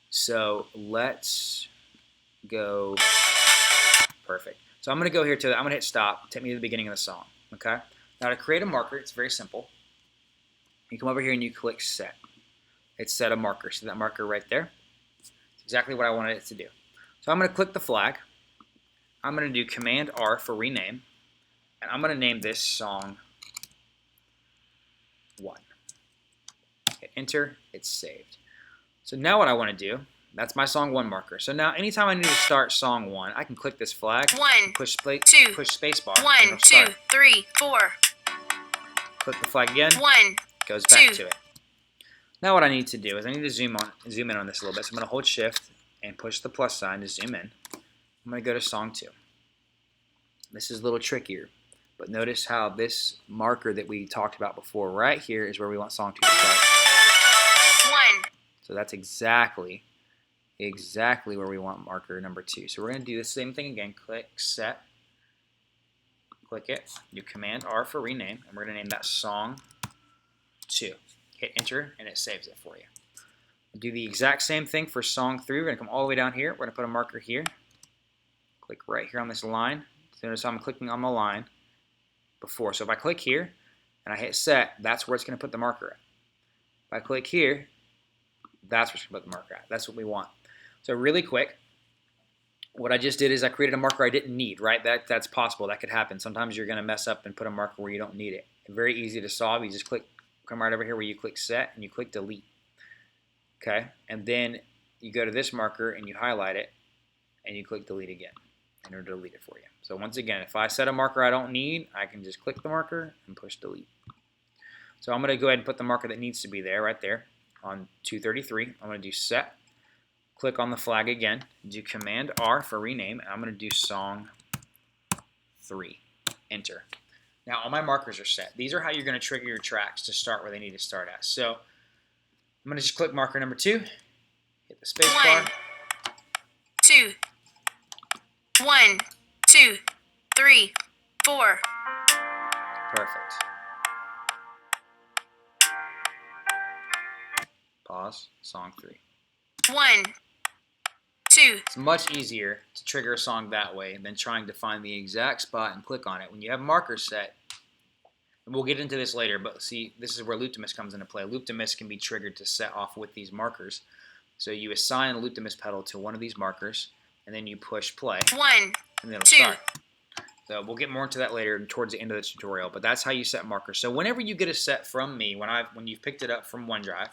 So let's go. Perfect. So I'm going to go here I'm going to hit stop. Take me to the beginning of the song. Okay. Now to create a marker, it's very simple. You come over here and you click set. It's set a marker. See that marker right there? It's exactly what I wanted it to do. So I'm going to click the flag. I'm going to do Command R for rename, and I'm going to name this song 1. Hit enter, it's saved. So now what I want to do, that's my song 1 marker. So now anytime I need to start song 1, I can click this flag, 1, push 2, space bar, 1, 2, 3, 4. Click the flag again, 1, goes back to it. Now what I need to do is I need to zoom in on this a little bit. So I'm going to hold shift and push the plus sign to zoom in. I'm going to go to song 2. This is a little trickier, but notice how this marker that we talked about before right here is where we want song 2 to start. 1. So that's exactly where we want marker number 2. So we're going to do the same thing again. Click set, click it, do Command R for rename, and we're going to name that song 2. Hit enter, and it saves it for you. Do the exact same thing for song 3. We're going to come all the way down here. We're going to put a marker here. Click right here on this line. So notice I'm clicking on the line before. So if I click here and I hit set, that's where it's going to put the marker at. If I click here, that's where it's going to put the marker at. That's what we want. So really quick, what I just did is I created a marker I didn't need, right? That's possible. That could happen. Sometimes you're going to mess up and put a marker where you don't need it. Very easy to solve. You just come right over here where you click set and you click delete. Okay, and then you go to this marker and you highlight it and you click delete again, and it'll delete it for you. So once again, if I set a marker I don't need, I can just click the marker and push delete. So I'm going to go ahead and put the marker that needs to be there right there. on 233, I'm going to do set, click on the flag again, do Command R for rename, and I'm going to do song 3. Enter. Now all my markers are set. These are how you're going to trigger your tracks to start where they need to start at. So I'm going to just click marker number 2, hit the space bar. 1, 2, 1, 2, 3, 4. Perfect. Pause. Song 3. 1, 2. It's much easier to trigger a song that way than trying to find the exact spot and click on it. When you have markers set, and we'll get into this later, but see, this is where Looptimus comes into play. Looptimus can be triggered to set off with these markers. So you assign a Looptimus pedal to one of these markers, and then you push play, 1, and then it'll 2. start. So we'll get more into that later towards the end of the tutorial, but that's how you set markers. So whenever you get a set from me, when you've picked it up from OneDrive,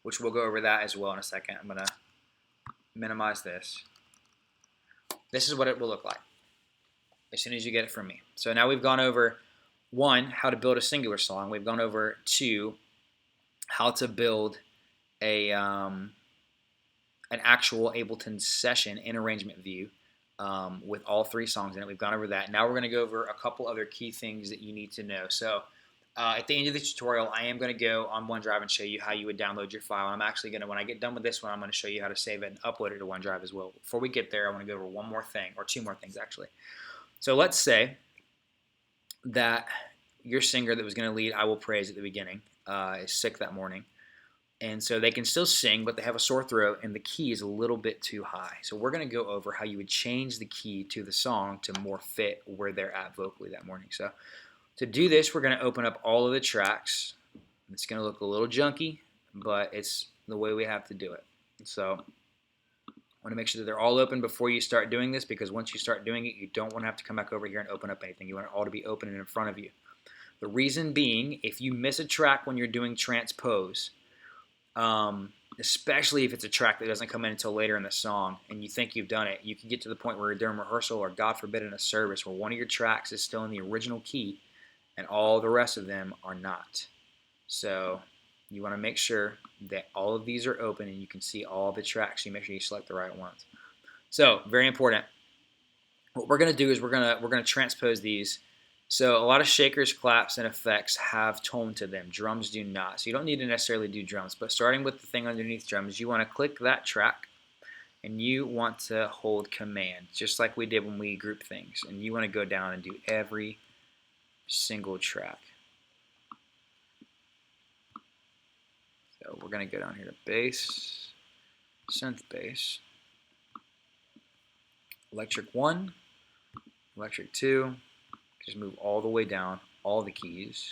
which we'll go over that as well in a second, I'm going to minimize this. This is what it will look like as soon as you get it from me. So now we've gone over 1, how to build a singular song. We've gone over 2, how to build an actual Ableton session in arrangement view with all 3 songs in it. We've gone over that. Now we're going to go over a couple other key things that you need to know. So at the end of the tutorial, I am going to go on OneDrive and show you how you would download your file. I'm actually going to, when I get done with this one, I'm going to show you how to save it and upload it to OneDrive as well. Before we get there, I want to go over one more thing, or 2 more things actually. So let's say that your singer that was going to lead I Will Praise at the beginning is sick that morning. And so they can still sing, but they have a sore throat, and the key is a little bit too high. So we're going to go over how you would change the key to the song to more fit where they're at vocally that morning. So to do this, we're going to open up all of the tracks. It's going to look a little junky, but it's the way we have to do it. So I want to make sure that they're all open before you start doing this, because once you start doing it, you don't want to have to come back over here and open up anything. You want it all to be open and in front of you. The reason being, if you miss a track when you're doing transpose, especially if it's a track that doesn't come in until later in the song and you think you've done it, you can get to the point where during rehearsal, or God forbid in a service, where one of your tracks is still in the original key and all the rest of them are not. So you want to make sure that all of these are open and you can see all the tracks. You make sure you select the right ones. So very important. What we're going to do is we're going to transpose these. So a lot of shakers, claps, and effects have tone to them. Drums do not. So you don't need to necessarily do drums. But starting with the thing underneath drums, you want to click that track, and you want to hold Command, just like we did when we grouped things. And you want to go down and do every single track. So we're going to go down here to bass, synth bass, electric 1, electric 2. Just move all the way down, all the keys.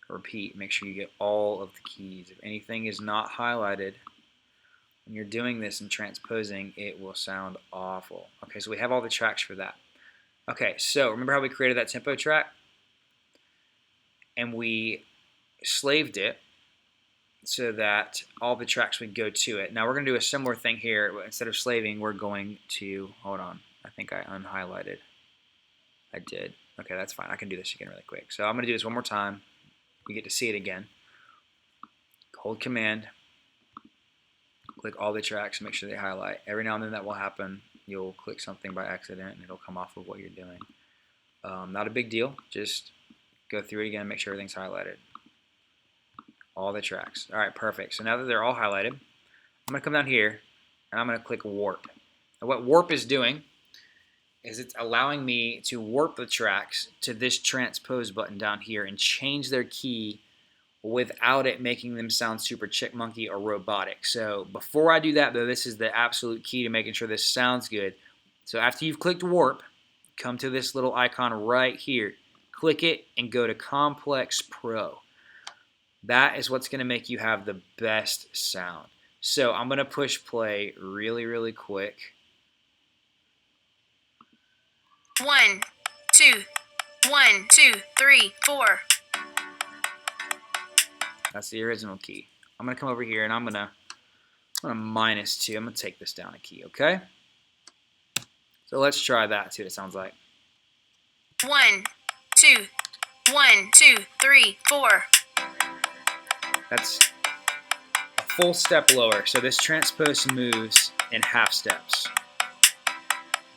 Repeat, make sure you get all of the keys. If anything is not highlighted when you're doing this and transposing, it will sound awful. Okay, so we have all the tracks for that. Okay, so remember how we created that tempo track? And we slaved it so that all the tracks would go to it. Now we're going to do a similar thing here. Instead of slaving, we're going to, hold on, I think I unhighlighted. I did. Okay, that's fine. I can do this again really quick. So I'm going to do this one more time. You get to see it again. Hold Command. Click all the tracks. Make sure they highlight. Every now and then that will happen. You'll click something by accident and it'll come off of what you're doing. Not a big deal. Just go through it again and make sure everything's highlighted. All the tracks. All right, perfect. So now that they're all highlighted, I'm going to come down here and I'm going to click Warp. And what Warp is doing is it's allowing me to warp the tracks to this transpose button down here and change their key without it making them sound super chickmunky or robotic. So before I do that, though, this is the absolute key to making sure this sounds good. So after you've clicked Warp, come to this little icon right here. Click it and go to Complex Pro. That is what's going to make you have the best sound. So I'm going to push play really, really quick. 1, 2, 1, 2, 3, 4. That's the original key. I'm going to come over here and I'm going to -2. I'm going to take this down a key, okay? So let's try that, see what it sounds like. 1, 2, 1, 2, 3, 4. That's full step lower. So this transpose moves in half steps.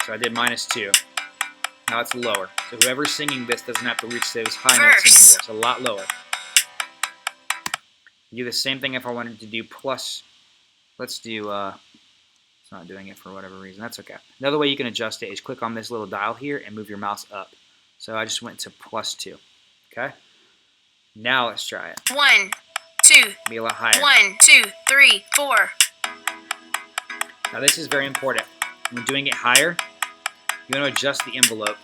So I did -2. Now it's lower. So whoever's singing this doesn't have to reach those high notes anymore. It's a lot lower. Do the same thing if I wanted to do plus. Let's do, it's not doing it for whatever reason. That's okay. Another way you can adjust it is click on this little dial here and move your mouse up. So I just went to +2. Okay? Now let's try it. 1, 2. Be a lot higher. 1, 2, 3, 4. Now this is very important. When doing it higher, you want to adjust the envelope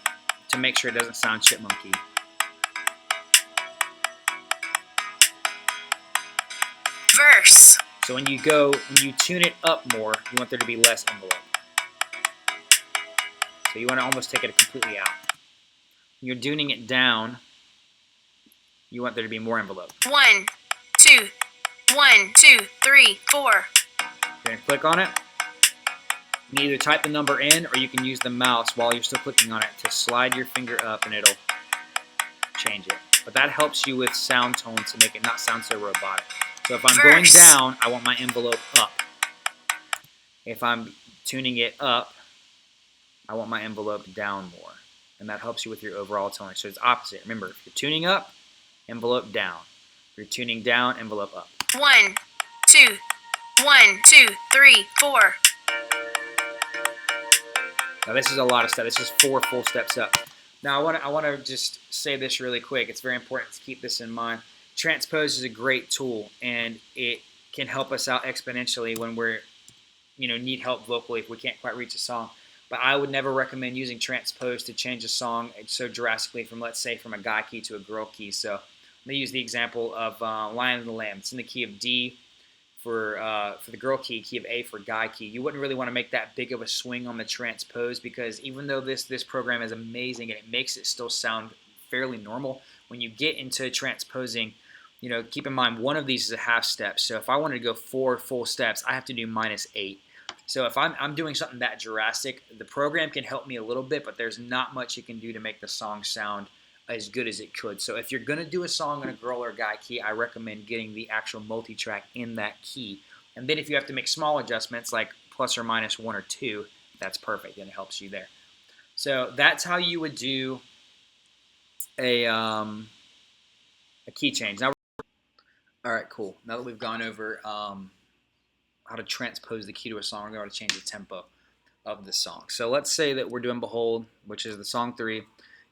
to make sure it doesn't sound chipmunky. Verse. So when you tune it up more, you want there to be less envelope. So you want to almost take it completely out. When you're tuning it down, you want there to be more envelope. 1, 2, 1, 2, 3, 4. You're going to click on it. You can either type the number in or you can use the mouse while you're still clicking on it to slide your finger up and it'll change it. But that helps you with sound tones to make it not sound so robotic. So if I'm going down, I want my envelope up. If I'm tuning it up, I want my envelope down more. And that helps you with your overall tone. So it's opposite. Remember, if you're tuning up, envelope down. If you're tuning down, envelope up. 1, 2, 1, 2, 3, 4. Now this is a lot of steps. This is 4 full steps up. Now I want to just say this really quick. It's very important to keep this in mind. Transpose is a great tool, and it can help us out exponentially when we're, need help vocally if we can't quite reach a song. But I would never recommend using transpose to change a song so drastically from, let's say, from a guy key to a girl key. So let me use the example of Lion and the Lamb. It's in the key of D for the girl key of A for guy key. You wouldn't really want to make that big of a swing on the transpose because even though this program is amazing and it makes it still sound fairly normal, when you get into transposing, keep in mind one of these is a half step. So if I wanted to go 4 full steps, I have to do -8. So if I'm doing something that drastic, the program can help me a little bit, but there's not much it can do to make the song sound as good as it could. So if you're going to do a song in a girl or guy key, I recommend getting the actual multi-track in that key. And then if you have to make small adjustments like plus or minus 1 or 2, that's perfect, and it helps you there. So that's how you would do a key change. Now, all right, cool. Now that we've gone over how to transpose the key to a song, we're going to change the tempo of the song. So let's say that we're doing Behold, which is the song 3.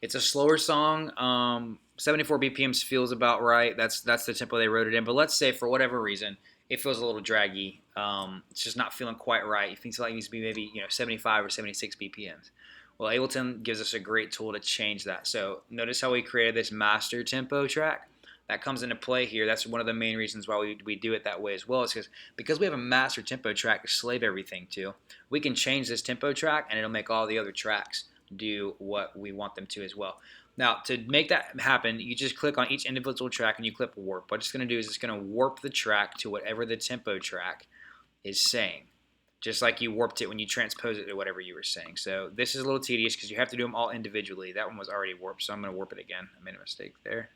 It's a slower song. 74 BPMs feels about right. That's the tempo they wrote it in. But let's say for whatever reason, it feels a little draggy. It's just not feeling quite right. It feels like it needs to be maybe 75 or 76 BPMs. Well, Ableton gives us a great tool to change that. So notice how we created this master tempo track. That comes into play here. That's one of the main reasons why we do it that way as well. Is because we have a master tempo track to slave everything to. We can change this tempo track and it'll make all the other tracks do what we want them to as well. Now, to make that happen, you just click on each individual track and you click warp. What it's going to do is it's going to warp the track to whatever the tempo track is saying, just like you warped it when you transpose it to whatever you were saying. So this is a little tedious because you have to do them all individually. That one was already warped, so I'm going to warp it again. I made a mistake there.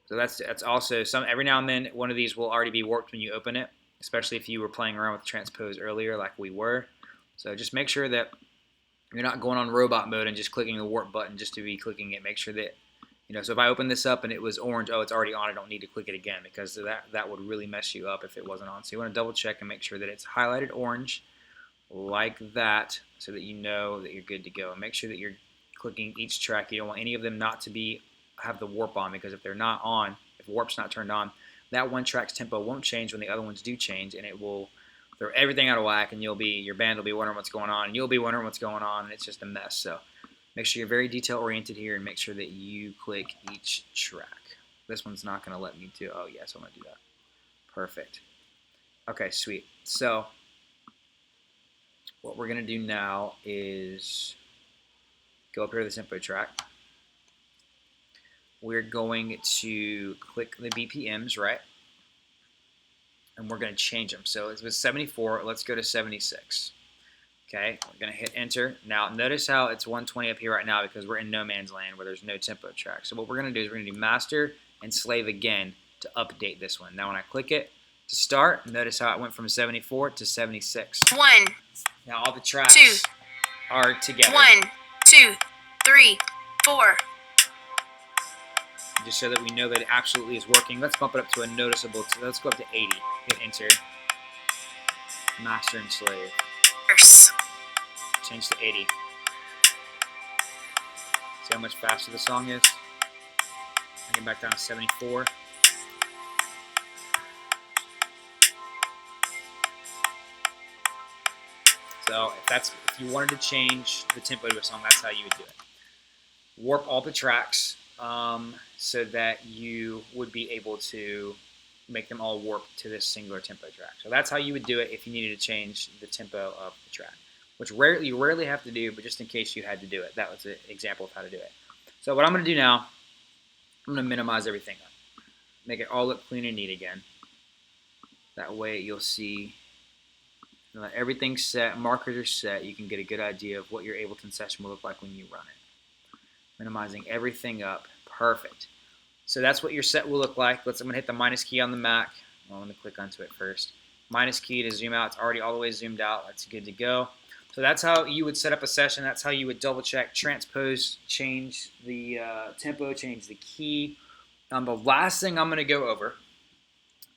So that's also every now and then one of these will already be warped when you open it, especially if you were playing around with transpose earlier like we were. So just make sure that you're not going on robot mode and just clicking the warp button just to be clicking it. Make sure that, so if I open this up and it was orange, oh, it's already on, I don't need to click it again because that would really mess you up if it wasn't on. So you want to double check and make sure that it's highlighted orange like that so that you know that you're good to go. And make sure that you're clicking each track. You don't want any of them not to have the warp on because if they're not on, if warp's not turned on, that one track's tempo won't change when the other ones do change, and it will throw everything out of whack, and your band will be wondering what's going on, and you'll be wondering what's going on, and it's just a mess. So make sure you're very detail oriented here and make sure that you click each track. This one's not going to let me do, oh yes, I'm going to do that. Perfect. Okay, sweet. So what we're going to do now is go up here to the tempo track. We're going to click the BPMs, right? And we're going to change them. So it was 74. Let's go to 76. Okay, we're going to hit enter. Now notice how it's 120 up here right now because we're in no man's land where there's no tempo track. So what we're going to do is we're going to do master and slave again to update this one. Now when I click it, To start, notice how it went from 74 to 76. 1, Now all the tracks 2, are together. 1, 2, 3, 4. Just so that we know that it absolutely is working. Let's bump it up to a noticeable, let's go up to 80. Hit enter. Master and slave. Verse. Change to 80. See how much faster the song is? Bring it back down to 74. So if you wanted to change the tempo to a song, that's how you would do it. Warp all the tracks so that you would be able to make them all warp to this singular tempo track. So that's how you would do it if you needed to change the tempo of the track, which you rarely have to do, but just in case you had to do it, that was an example of how to do it. So what I'm going to do now, I'm going to minimize everything up, make it all look clean and neat again. That way you'll see everything's set, markers are set, you can get a good idea of what your Ableton session will look like when you run it. Minimizing everything up, perfect. So that's what your set will look like. I'm going to hit the minus key on the Mac. Well, let me click onto it first. Minus key to zoom out, it's already all the way zoomed out, that's good to go. So that's how you would set up a session, that's how you would double check, transpose, change the tempo, change the key. The last thing I'm going to go over,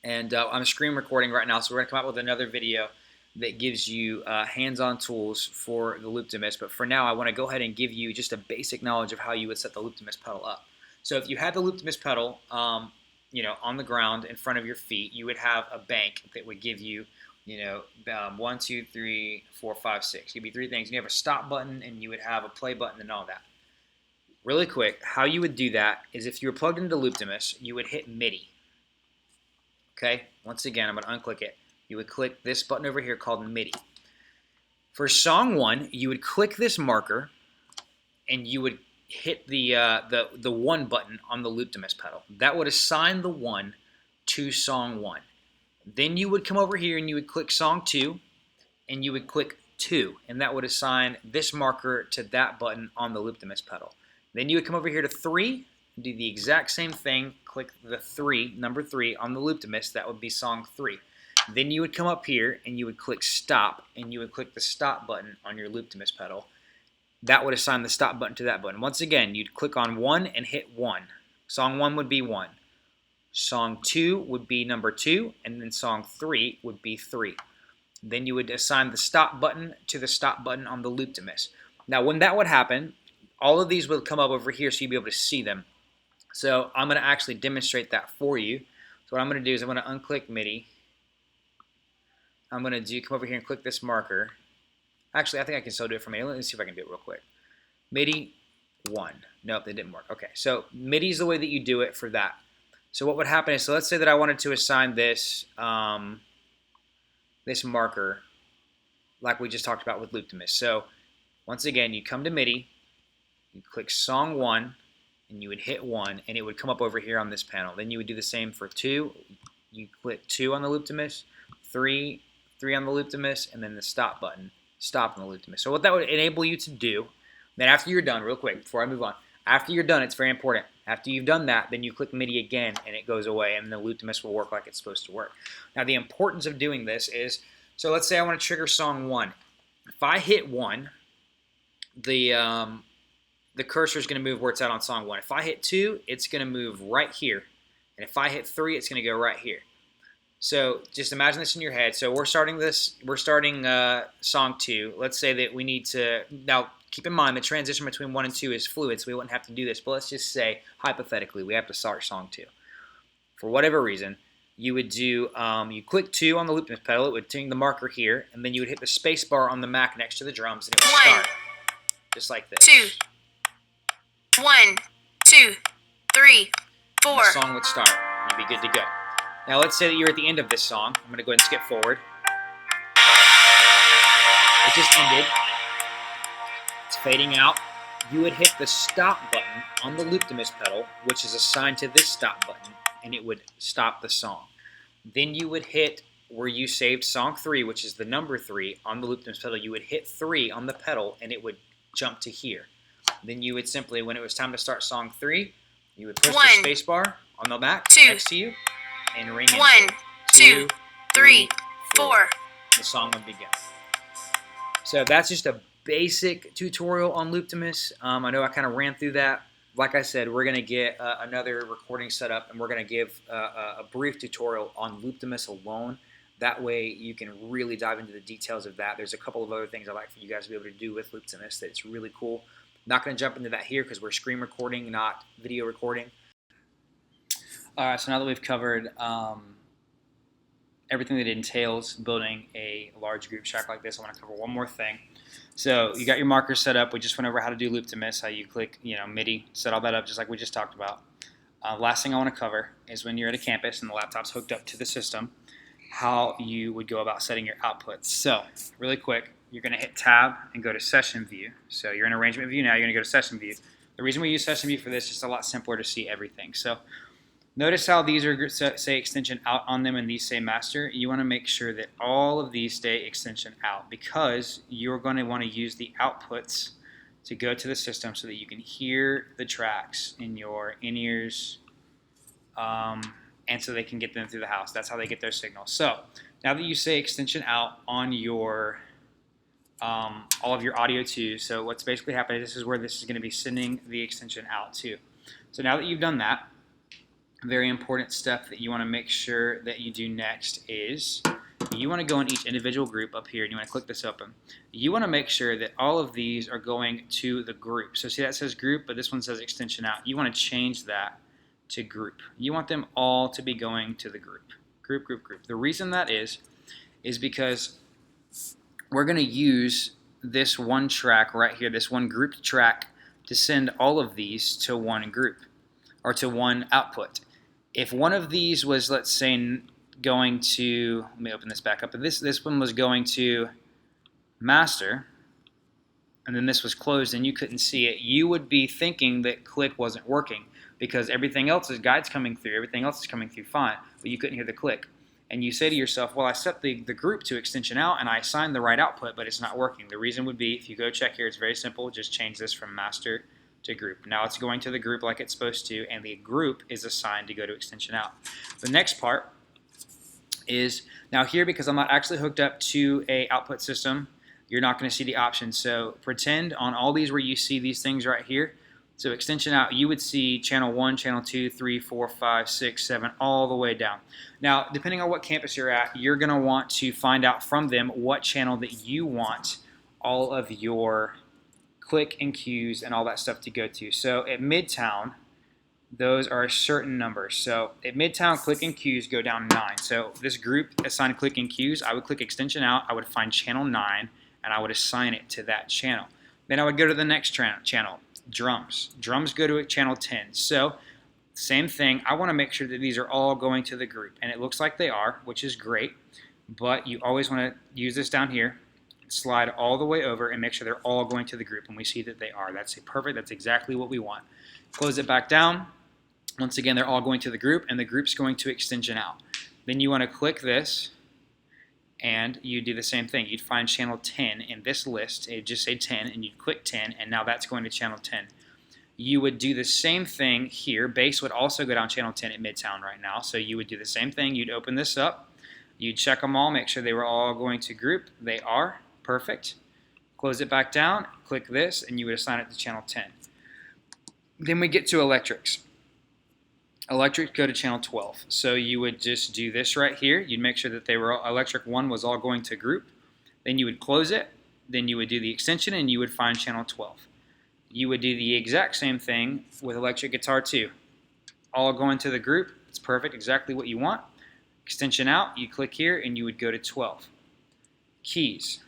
and I'm screen recording right now, so we're going to come out with another video that gives you hands-on tools for the Looptimus. But for now, I want to go ahead and give you just a basic knowledge of how you would set the Looptimus pedal up. So if you had the Looptimus pedal, on the ground in front of your feet, you would have a bank that would give you, 1, 2, 3, 4, 5, 6. You'd be 3 things. You have a stop button, and you would have a play button, and all that. Really quick, how you would do that is if you were plugged into Looptimus, you would hit MIDI. Okay. Once again, I'm going to unclick it. You would click this button over here called MIDI. For song 1, you would click this marker, and you would hit the 1 button on the Looptimus pedal. That would assign the 1 to song 1. Then you would come over here and you would click song 2, and you would click 2, and that would assign this marker to that button on the Looptimus pedal. Then you would come over here to 3, do the exact same thing, click the 3, number 3 on the Looptimus, that would be song 3. Then you would come up here and you would click stop, and you would click the stop button on your Looptimus pedal. That would assign the stop button to that button. Once again, you'd click on 1 and hit 1. Song 1 would be 1. Song 2 would be number 2, and then song 3 would be 3. Then you would assign the stop button to the stop button on the Looptimus. Now when that would happen, all of these would come up over here so you'd be able to see them. So I'm going to actually demonstrate that for you. So what I'm going to do is I'm going to unclick MIDI. I'm going to come over here and click this marker. Actually, I think I can still do it for me. Let me see if I can do it real quick. MIDI 1. Nope, that didn't work. Okay, so MIDI is the way that you do it for that. So what would happen is, so let's say that I wanted to assign this this marker like we just talked about with Looptimus. So once again, you come to MIDI, you click song 1, and you would hit 1, and it would come up over here on this panel. Then you would do the same for 2. You click 2 on the Looptimus, 3 on the Looptimus, and then the stop button, stop on the Looptimus. So what that would enable you to do, then after you're done, real quick, before I move on, after you're done, it's very important. After you've done that, then you click MIDI again, and it goes away, and the Looptimus will work like it's supposed to work. Now, the importance of doing this is, so let's say I want to trigger song 1. If I hit 1, the cursor is going to move where it's at on song 1. If I hit 2, it's going to move right here, and if I hit 3, it's going to go right here. So just imagine this in your head. So we're starting song 2. Let's say that we need to, now keep in mind the transition between 1 and 2 is fluid, so we wouldn't have to do this, but let's just say, hypothetically, we have to start song 2. For whatever reason, you would do, you click 2 on the Looptimus pedal, it would turn the marker here, and then you would hit the space bar on the Mac next to the drums, and it would start, just like this. 2, 1, 2, 3, 4. And the song would start. You'd be good to go. Now let's say that you're at the end of this song. I'm going to go ahead and skip forward. It just ended. It's fading out. You would hit the stop button on the Looptimus pedal, which is assigned to this stop button, and it would stop the song. Then you would hit where you saved song 3, which is the number 3 on the Looptimus pedal. You would hit 3 on the pedal, and it would jump to here. Then you would simply, when it was time to start song 3, you would push 1, the space bar on the Mac 2, next to you, and ring 1, in 2, 3, 4. The song would begin. So that's just a basic tutorial on Looptimus. I know I kind of ran through that. Like I said, we're going to get another recording set up, and we're going to give a brief tutorial on Looptimus alone. That way you can really dive into the details of that. There's a couple of other things I'd like for you guys to be able to do with Looptimus that's really cool. Not going to jump into that here because we're screen recording, not video recording. All right, so now that we've covered everything that entails building a large group track like this, I want to cover one more thing. So you got your markers set up. We just went over how to do Looptimus, how you click, MIDI, set all that up just like we just talked about. Last thing I want to cover is when you're at a campus and the laptop's hooked up to the system, how you would go about setting your outputs. So really quick, you're going to hit Tab and go to Session View. So you're in Arrangement View now. You're going to go to Session View. The reason we use Session View for this is just a lot simpler to see everything. So notice how these are say extension out on them and these say master. You want to make sure that all of these stay extension out because you're going to want to use the outputs to go to the system so that you can hear the tracks in your in-ears and so they can get them through the house. That's how they get their signal. So now that you say extension out on your all of your audio too, so what's basically happening, this is where this is going to be sending the extension out too. So now that you've done that, a very important step that you want to make sure that you do next is you want to go in each individual group up here and you want to click this open. You want to make sure that all of these are going to the group. So see that says group, but this one says extension out. You want to change that to group. You want them all to be going to the group. Group, group, group. The reason that is because we're going to use this one track right here, this one grouped track, to send all of these to one group or to one output. If one of these was, let's say, going to, let me open this back up, but this one was going to master, and then this was closed and you couldn't see it, you would be thinking that click wasn't working because everything else is guides coming through, everything else is coming through fine, but you couldn't hear the click. And you say to yourself, well, I set the group to extension out and I assigned the right output, but it's not working. The reason would be, if you go check here, it's very simple, just change this from master to group. Now it's going to the group like it's supposed to, and the group is assigned to go to extension out. The next part is, now here, because I'm not actually hooked up to a output system, you're not going to see the options. So pretend on all these where you see these things right here, so extension out, you would see channel 1, channel 2, 3, 4, 5, 6, 7, all the way down. Now, depending on what campus you're at, you're going to want to find out from them what channel that you want all of your click and cues and all that stuff to go to. So at Midtown, those are a certain number. So at Midtown, click and cues go down 9. So this group assigned click and cues, I would click extension out, I would find channel 9, and I would assign it to that channel. Then I would go to the next channel, drums. Drums go to channel 10. So same thing, I want to make sure that these are all going to the group, and it looks like they are, which is great, but you always want to use this down here, slide all the way over and make sure they're all going to the group, and we see that they are. That's perfect. That's exactly what we want. Close it back down. Once again, they're all going to the group, and the group's going to extension out. Then you want to click this, and you do the same thing. You'd find channel 10 in this list. It'd just say 10, and you'd click 10, and now that's going to channel 10. You would do the same thing here. Bass would also go down channel 10 at Midtown right now, so you would do the same thing. You'd open this up. You'd check them all, make sure they were all going to group. They are. Perfect. Close it back down, click this, and you would assign it to channel 10. Then we get to electrics. Electric go to channel 12. So you would just do this right here. You'd make sure that they were electric 1 was all going to group. Then you would close it. Then you would do the extension and you would find channel 12. You would do the exact same thing with electric guitar 2. All going to the group. It's perfect, exactly what you want. Extension out, you click here and you would go to 12. Keys,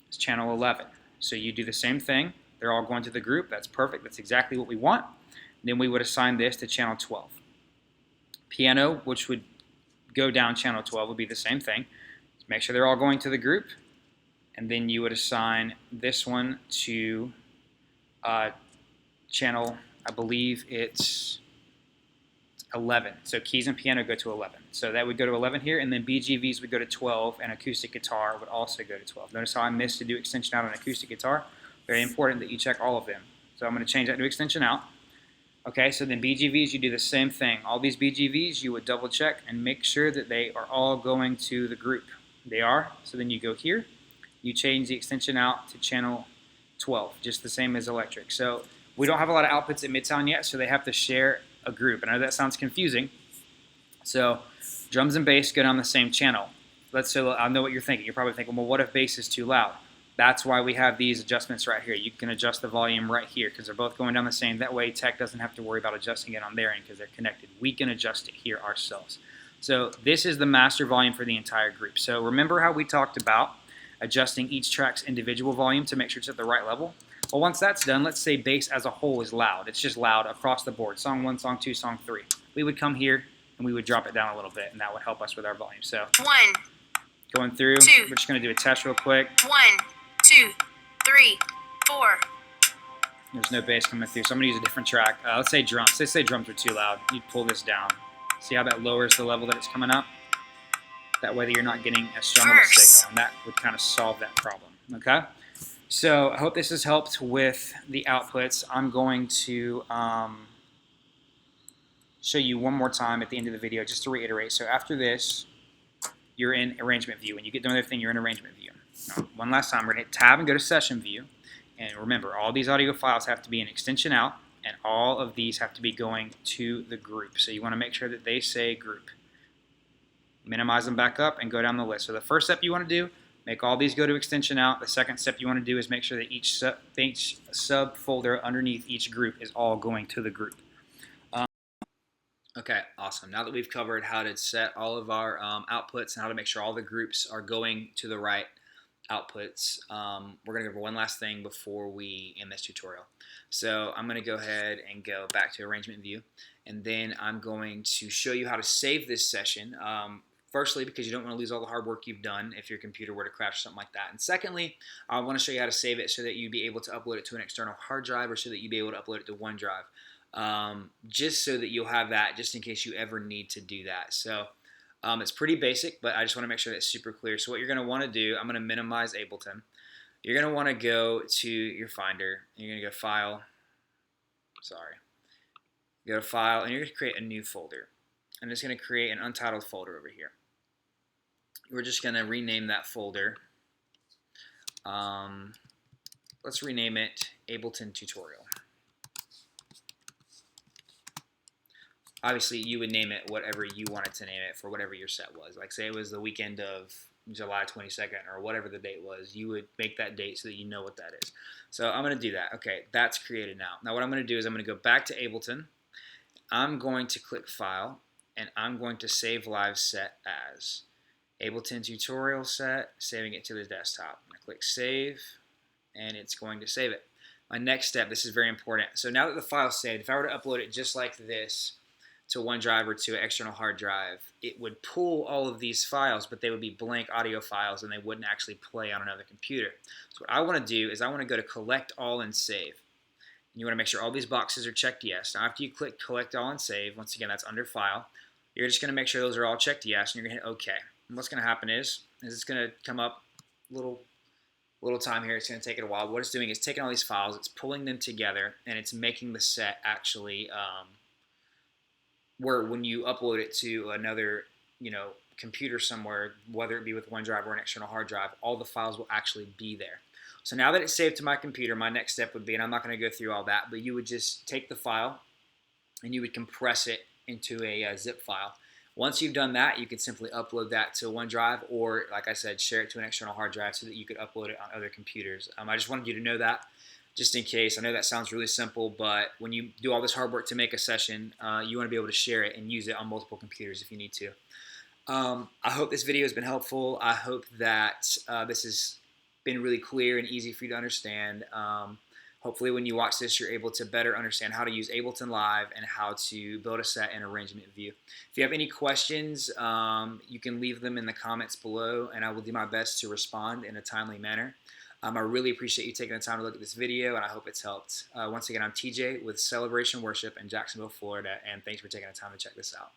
it's channel 11. So you do the same thing. They're all going to the group. That's perfect. That's exactly what we want. Then we would assign this to channel 12. Piano, which would go down channel 12, would be the same thing. Make sure they're all going to the group. And then you would assign this one to channel, I believe it's 11. So keys and piano go to 11. So that would go to 11 here, and then BGVs would go to 12, and acoustic guitar would also go to 12. Notice how I missed to do extension out on acoustic guitar. Very important that you check all of them. So I'm going to change that to extension out. Okay, so then BGVs, you do the same thing. All these BGVs, you would double check and make sure that they are all going to the group. They are, so then you go here, you change the extension out to channel 12, just the same as electric. So we don't have a lot of outputs at Midtown yet, so they have to share a group. And I know that sounds confusing. So drums and bass go down the same channel. So I know what you're thinking. You're probably thinking, well, what if bass is too loud? That's why we have these adjustments right here. You can adjust the volume right here because they're both going down the same. That way tech doesn't have to worry about adjusting it on their end because they're connected. We can adjust it here ourselves. So this is the master volume for the entire group. So remember how we talked about adjusting each track's individual volume to make sure it's at the right level? Well, once that's done, let's say bass as a whole is loud. It's just loud across the board. Song 1, Song 2, Song 3. We would come here and we would drop it down a little bit, and that would help us with our volume. So 1, going through, 2. we're just going to do a test real quick. 1, 2, 3, 4. There's no bass coming through, so I'm going to use a different track. Let's say drums. Let's say drums are too loud. You'd pull this down. See how that lowers the level that it's coming up? That way that you're not getting as strong of a signal, and that would kind of solve that problem. Okay? So I hope this has helped with the outputs. I'm going to show you one more time at the end of the video just to reiterate. So after this, you're in arrangement view. When you get done with everything, you're in arrangement view. Now, one last time, we're going to hit tab and go to session view. And remember, all these audio files have to be an extension out, and all of these have to be going to the group. So you want to make sure that they say group. Minimize them back up and go down the list. So the first step you want to do, make all these go to extension out. The second step you want to do is make sure that each subfolder underneath each group is all going to the group. Okay, awesome. Now that we've covered how to set all of our outputs and how to make sure all the groups are going to the right outputs, we're going to go over one last thing before we end this tutorial. So I'm going to go ahead and go back to arrangement view, and then I'm going to show you how to save this session. Firstly, because you don't want to lose all the hard work you've done if your computer were to crash or something like that. And secondly, I want to show you how to save it so that you'd be able to upload it to an external hard drive, or so that you'd be able to upload it to OneDrive. Just so that you'll have that just in case you ever need to do that. So it's pretty basic, but I just want to make sure that's super clear. So what you're going to want to do, I'm going to minimize Ableton. You're going to want to go to your Finder. You're going to go File. Go to File, and you're going to create a new folder. I'm just going to create an untitled folder over here. We're just going to rename that folder. Let's rename it Ableton Tutorial. Obviously, you would name it whatever you wanted to name it for whatever your set was. Like, say it was the weekend of July 22nd or whatever the date was. You would make that date so that you know what that is. So I'm going to do that. Okay, that's created now. Now what I'm going to do is I'm going to go back to Ableton. I'm going to click File, and I'm going to save live set as Ableton Tutorial Set, saving it to the desktop. I'm going to click Save, and it's going to save it. My next step, this is very important. So now that the file's saved, if I were to upload it just like this to OneDrive or to an external hard drive, it would pull all of these files, but they would be blank audio files and they wouldn't actually play on another computer. So what I want to do is I want to go to Collect All and Save. And you want to make sure all these boxes are checked yes. Now after you click Collect All and Save, once again that's under File, you're just going to make sure those are all checked yes, and you're going to hit OK. And what's going to happen is it's going to come up little time here. It's going to take it a while. What it's doing is taking all these files, it's pulling them together, and it's making the set actually where when you upload it to another, computer somewhere, whether it be with OneDrive or an external hard drive, all the files will actually be there. So now that it's saved to my computer, my next step would be, and I'm not going to go through all that, but you would just take the file and you would compress it into a zip file. Once you've done that, you can simply upload that to OneDrive, or, like I said, share it to an external hard drive so that you could upload it on other computers. I just wanted you to know that, just in case. I know that sounds really simple, but when you do all this hard work to make a session, you want to be able to share it and use it on multiple computers if you need to. I hope this video has been helpful. I hope that this has been really clear and easy for you to understand. Hopefully when you watch this, you're able to better understand how to use Ableton Live and how to build a set in arrangement view. If you have any questions, you can leave them in the comments below, and I will do my best to respond in a timely manner. I really appreciate you taking the time to look at this video, and I hope it's helped. Once again, I'm TJ with Celebration Worship in Jacksonville, Florida, and thanks for taking the time to check this out.